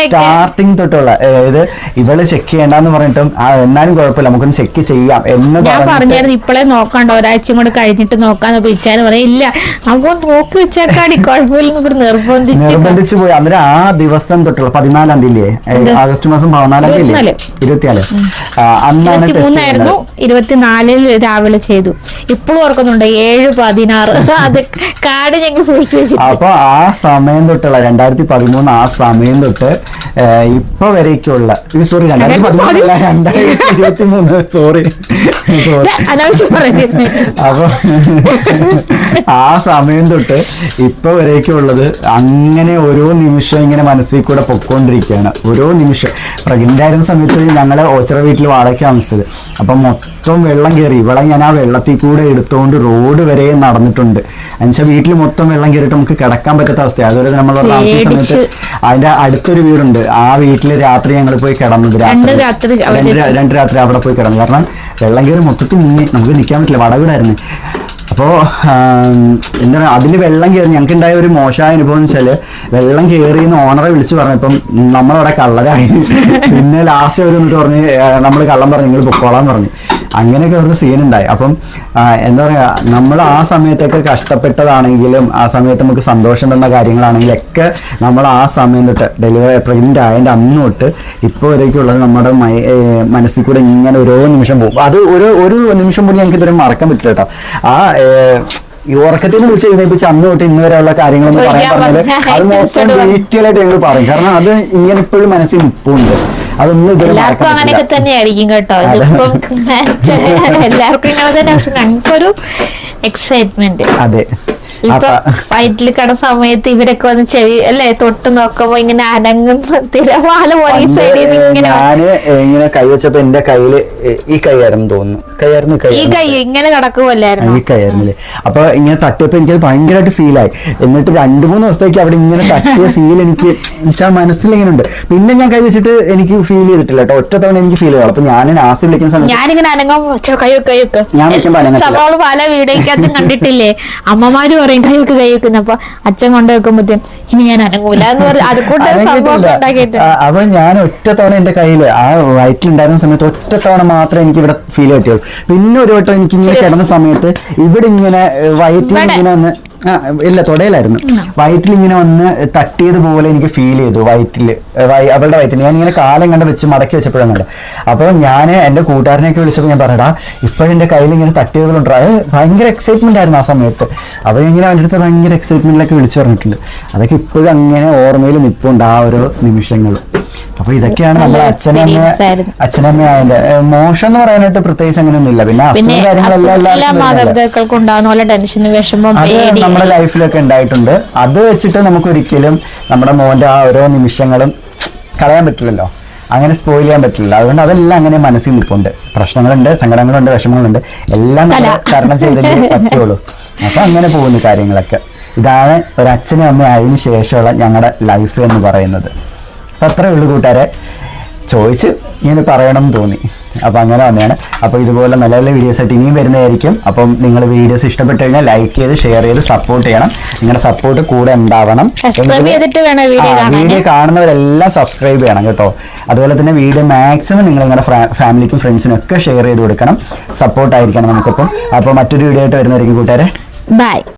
സ്റ്റാർട്ടിങ് തൊട്ടുള്ള അതായത് ഇവള് ചെക്ക് ചെയ്യണ്ടെന്ന് പറഞ്ഞിട്ടും എന്നാലും കുഴപ്പമില്ല, നമുക്കൊന്ന് ചെക്ക് ചെയ്യാം എന്ന് ഞാൻ പറഞ്ഞായിരുന്നു. ഇപ്പോഴേ നോക്കണ്ട, ഒരാഴ്ചയും കൂടെ കഴിഞ്ഞിട്ട് നോക്കാന്ന് വിളിച്ചാലും പറയില്ല, അപ്പോൾ നോക്കി വെച്ചേക്കാടി കുഴപ്പമില്ല നിർബന്ധിച്ചു പോയി. അന്നേരം ആ ദിവസം തൊട്ടുള്ള 14-ാം തീയതി ആഗസ്റ്റ് മാസം 14-ാം തീയതി 24 അന്നാണ് 24 രാവിലെ ചെയ്തു. ഇപ്പോഴും ഓർക്കുന്നുണ്ട് 7/16 അത് കാർഡ് ഞങ്ങൾ സൂക്ഷിച്ചു വെച്ചു. അപ്പൊ ആ സമയം തൊട്ടുള്ള 2013 ആ സമയം തൊട്ട് ഇപ്പൊ വരേക്കുള്ള 2023 സോറി അപ്പൊ ആ സമയം തൊട്ട് ഇപ്പൊ വരേക്കുള്ളത് അങ്ങനെ ഓരോ നിമിഷം ഇങ്ങനെ മനസ്സിൽ കൂടെ പൊക്കോണ്ടിരിക്കുകയാണ്. ഓരോ നിമിഷം പ്രഗ്നന്റ് ആയിരുന്ന സമയത്ത് ഞങ്ങള് ഓച്ചിറ വീട്ടിൽ വാടകയ്ക്ക് താമസിച്ചത്. അപ്പൊ മൊത്തം വെള്ളം കയറി. ഇവിടെ ഞാൻ ആ വെള്ളത്തിൽ കൂടെ എടുത്തുകൊണ്ട് റോഡ് വരെ നടന്നിട്ടുണ്ട്. എന്നുവെച്ചാൽ വീട്ടിൽ മൊത്തം വെള്ളം കയറിയിട്ട് നമുക്ക് കിടക്കാൻ പറ്റാത്ത അവസ്ഥ. അതുപോലെ നമ്മൾ താമസിച്ച സമയത്ത് അതിന്റെ അടുത്തൊരു വീടുണ്ട്, ആ വീട്ടില് രാത്രി ഞങ്ങൾ പോയി കിടന്നത്. 2 രാത്രി അവിടെ പോയി കിടന്നു. കാരണം വെള്ളം കയറി മൊത്തത്തിൽ മുങ്ങി, നമുക്ക് നിൽക്കാൻ പറ്റില്ല. വടവിടായിരുന്നു. അപ്പോൾ എന്താ പറയുക, അതിൽ വെള്ളം കയറി ഞങ്ങൾക്ക് ഉണ്ടായ ഒരു മോശമായ അനുഭവം എന്ന് വെച്ചാൽ വെള്ളം കയറി എന്ന് ഓണറെ വിളിച്ച് പറഞ്ഞപ്പം നമ്മളവിടെ കള്ളരായി. പിന്നെ ലാസ്റ്റ് അവർ എന്നിട്ട് പറഞ്ഞ് നമ്മൾ കള്ളം പറഞ്ഞു, നിങ്ങൾ പൊക്കോളാൻ പറഞ്ഞു. അങ്ങനെയൊക്കെ ഒരു സീൻ ഉണ്ടായി. അപ്പം എന്താ പറയുക, നമ്മൾ ആ സമയത്തൊക്കെ കഷ്ടപ്പെട്ടതാണെങ്കിലും ആ സമയത്ത് നമുക്ക് സന്തോഷം തന്ന കാര്യങ്ങളാണെങ്കിലും ഒക്കെ നമ്മൾ ആ സമയം തൊട്ട് ഡെലിവറി പ്രഗ്നന്റ് ആയതിൻ്റെ അന്ന് തൊട്ട് ഇപ്പോൾ വരേക്കുള്ളത് നമ്മുടെ മനസ്സിൽ കൂടെ ഇങ്ങനെ ഓരോ നിമിഷം പോകും. അത് ഒരു നിമിഷം പോലും ഞങ്ങൾക്ക് ഇതുവരെ മറക്കാൻ പറ്റില്ല കേട്ടോ. ആ ഈ ഉറക്കത്തിൽ നിന്ന് വിളിച്ച് എഴുന്നേപ്പിച്ച് അന്ന് തൊട്ട് ഇന്ന് വരെയുള്ള കാര്യങ്ങളൊന്നും പറയാൻ പറഞ്ഞാല് അത് മൊത്തം ഡീറ്റെയിൽ ആയിട്ട് ഞങ്ങൾ പറയും. കാരണം അത് ഇങ്ങനെ ഇപ്പോഴും മനസ്സിൽ നിൽപ്പുണ്ട്. അതൊന്നും ഇതുവരെ എല്ലാവർക്കും അങ്ങനെയൊക്കെ തന്നെയായിരിക്കും കേട്ടോ. ഇതിപ്പം എല്ലാവർക്കും ഇങ്ങനെ തന്നെ. പക്ഷെ ഞങ്ങൾക്കൊരു എക്സൈറ്റ്മെന്റ്. അതെ. ഇപ്പൊ വയറ്റിൽ കിടന്ന സമയത്ത് ഇവരൊക്കെ വന്ന് ചെവി അല്ലെ തൊട്ട് നോക്കുമ്പോ ഇങ്ങനെ അനങ്ങുന്ന തിരമാല പോലെ ഞാന് ഇങ്ങനെ കൈവച്ചപ്പോ എന്റെ കയ്യില് ഈ കൈയായിരുന്നു തോന്നുന്നു, ഈ കൈ ഇങ്ങനെ കിടക്കുമല്ലായിരുന്നു, ഈ കൈയായിരുന്നില്ലേ. അപ്പൊ ഇങ്ങനെ തട്ടിയപ്പോ എനിക്കത് ഭയങ്കരമായിട്ട് ഫീലായി. എന്നിട്ട് 2-3 ദിവസത്തേക്ക് അവിടെ ഇങ്ങനെ തട്ടിയ ഫീൽ എനിക്ക് മനസ്സിൽ ഇങ്ങനെ ഉണ്ട്. പിന്നെ ഞാൻ കൈ വെച്ചിട്ട് എനിക്ക് ഫീൽ ചെയ്തിട്ടില്ല കേട്ടോ. ഒറ്റ തവണ എനിക്ക് ഫീൽ ചെയ്തു. അപ്പൊ ഞാൻ നാസി വിളിക്കുന്ന സമയത്ത് ഞാനിങ്ങനെ അനങ്ങാൻ ഞാൻ നമ്മള് പല വീഡിയോക്കകത്തും കണ്ടിട്ടില്ലേ, അമ്മമാര് പറയും കൈവെക്കുന്ന. അപ്പൊ അച്ഛൻ കൊണ്ട് വെക്കുമ്പോഴത്തേക്കും ഇനി ഞാൻ അനങ്ങൂല എന്ന് പറയും. അതുകൊണ്ട് സംഭവം ഉണ്ടാക്കിയിട്ട് അപ്പൊ ഞാൻ ഒറ്റ തവണ എന്റെ കയ്യില് ആ വയറ്റിലുണ്ടായിരുന്ന സമയത്ത് ഒറ്റ തവണ മാത്രമേ എനിക്ക് ഇവിടെ ഫീൽ കിട്ടിയുള്ളൂ. പിന്നെ ഒരു വട്ടം എനിക്ക് ഇങ്ങനെ കിടന്ന സമയത്ത് ഇവിടെ ഇങ്ങനെ വയറ്റിൽ ഇങ്ങനെ വന്ന് ഇല്ല തൊടയിലായിരുന്നു, വയറ്റിൽ ഇങ്ങനെ വന്ന് തട്ടിയതുപോലെ എനിക്ക് ഫീൽ ചെയ്തു. അവളുടെ വയറ്റിൽ ഞാൻ ഇങ്ങനെ കാലം കണ്ട് വെച്ച് മടക്കി വെച്ചപ്പോഴാണ് കണ്ടത്. അപ്പോൾ ഞാൻ എൻ്റെ കൂട്ടുകാരനെയൊക്കെ വിളിച്ചപ്പോൾ ഞാൻ പറയടാ ഇപ്പോഴെൻ്റെ കയ്യിൽ ഇങ്ങനെ തട്ടിയതുപോലുണ്ട്. അത് ഭയങ്കര എക്സൈറ്റ്മെന്റ് ആയിരുന്നു ആ സമയത്ത്. അപ്പോൾ ഇങ്ങനെ അവൻ്റെ അടുത്ത് ഭയങ്കര എക്സൈറ്റ്മെന്റിലൊക്കെ വിളിച്ചു പറഞ്ഞിട്ടുണ്ട്. അതൊക്കെ ഇപ്പോഴും അങ്ങനെ ഓർമ്മയിൽ നിൽപ്പുണ്ട് ആ ഓരോ നിമിഷങ്ങൾ. അപ്പൊ ഇതൊക്കെയാണ് നമ്മുടെ അച്ഛനമ്മയായതിന്റെ മോശം എന്ന് പറയാനായിട്ട് പ്രത്യേകിച്ച് അങ്ങനെയൊന്നുമില്ല. പിന്നെ മാതാപിതാക്കൾക്ക് ഉണ്ടാകുന്ന ടെൻഷനും വിഷമവും നമ്മുടെ ലൈഫിലൊക്കെ ഉണ്ടായിട്ടുണ്ട്. അത് വെച്ചിട്ട് നമുക്കൊരിക്കലും നമ്മുടെ മോന്റെ ആ ഓരോ നിമിഷങ്ങളും കളയാൻ പറ്റില്ലല്ലോ, അങ്ങനെ സ്പോയിൽ ചെയ്യാൻ പറ്റില്ല. അതുകൊണ്ട് അതെല്ലാം അങ്ങനെ മനസ്സിൽ നിൽപ്പുണ്ട്. പ്രശ്നങ്ങളുണ്ട്, സങ്കടങ്ങളുണ്ട്, വിഷമങ്ങളുണ്ട്, എല്ലാം നമ്മൾ തരണം ചെയ്തേ പറ്റുള്ളൂ. അപ്പൊ അങ്ങനെ പോകുന്നു കാര്യങ്ങളൊക്കെ. ഇതാണ് ഒരു അച്ഛനും അമ്മയും ആയതിനു ശേഷമുള്ള ഞങ്ങളുടെ ലൈഫ് എന്ന് പറയുന്നത്. അപ്പം അത്രേ ഉള്ളൂ കൂട്ടുകാരെ. ചോദിച്ച് ഇങ്ങനെ പറയണം എന്ന് തോന്നി, അപ്പം അങ്ങനെ വന്നതാണ്. അപ്പോൾ ഇതുപോലെ നല്ല നല്ല വീഡിയോസ് ആയിട്ട് ഇനിയും വരുന്നതായിരിക്കും. അപ്പം നിങ്ങൾ വീഡിയോസ് ഇഷ്ടപ്പെട്ട് കഴിഞ്ഞാൽ ലൈക്ക് ചെയ്ത് ഷെയർ ചെയ്ത് സപ്പോർട്ട് ചെയ്യണം. നിങ്ങളുടെ സപ്പോർട്ട് കൂടെ ഉണ്ടാവണം. വീഡിയോ കാണുന്നവരെല്ലാം സബ്സ്ക്രൈബ് ചെയ്യണം കേട്ടോ. അതുപോലെ തന്നെ വീഡിയോ മാക്സിമം നിങ്ങൾ നിങ്ങളുടെ ഫാമിലിക്കും ഫ്രണ്ട്സിനും ഒക്കെ ഷെയർ ചെയ്ത് കൊടുക്കണം. സപ്പോർട്ടായിരിക്കണം നമുക്കിപ്പം. അപ്പോൾ മറ്റൊരു വീഡിയോ ആയിട്ട് വരുന്നതായിരിക്കും കൂട്ടുകാരെ. ബൈ.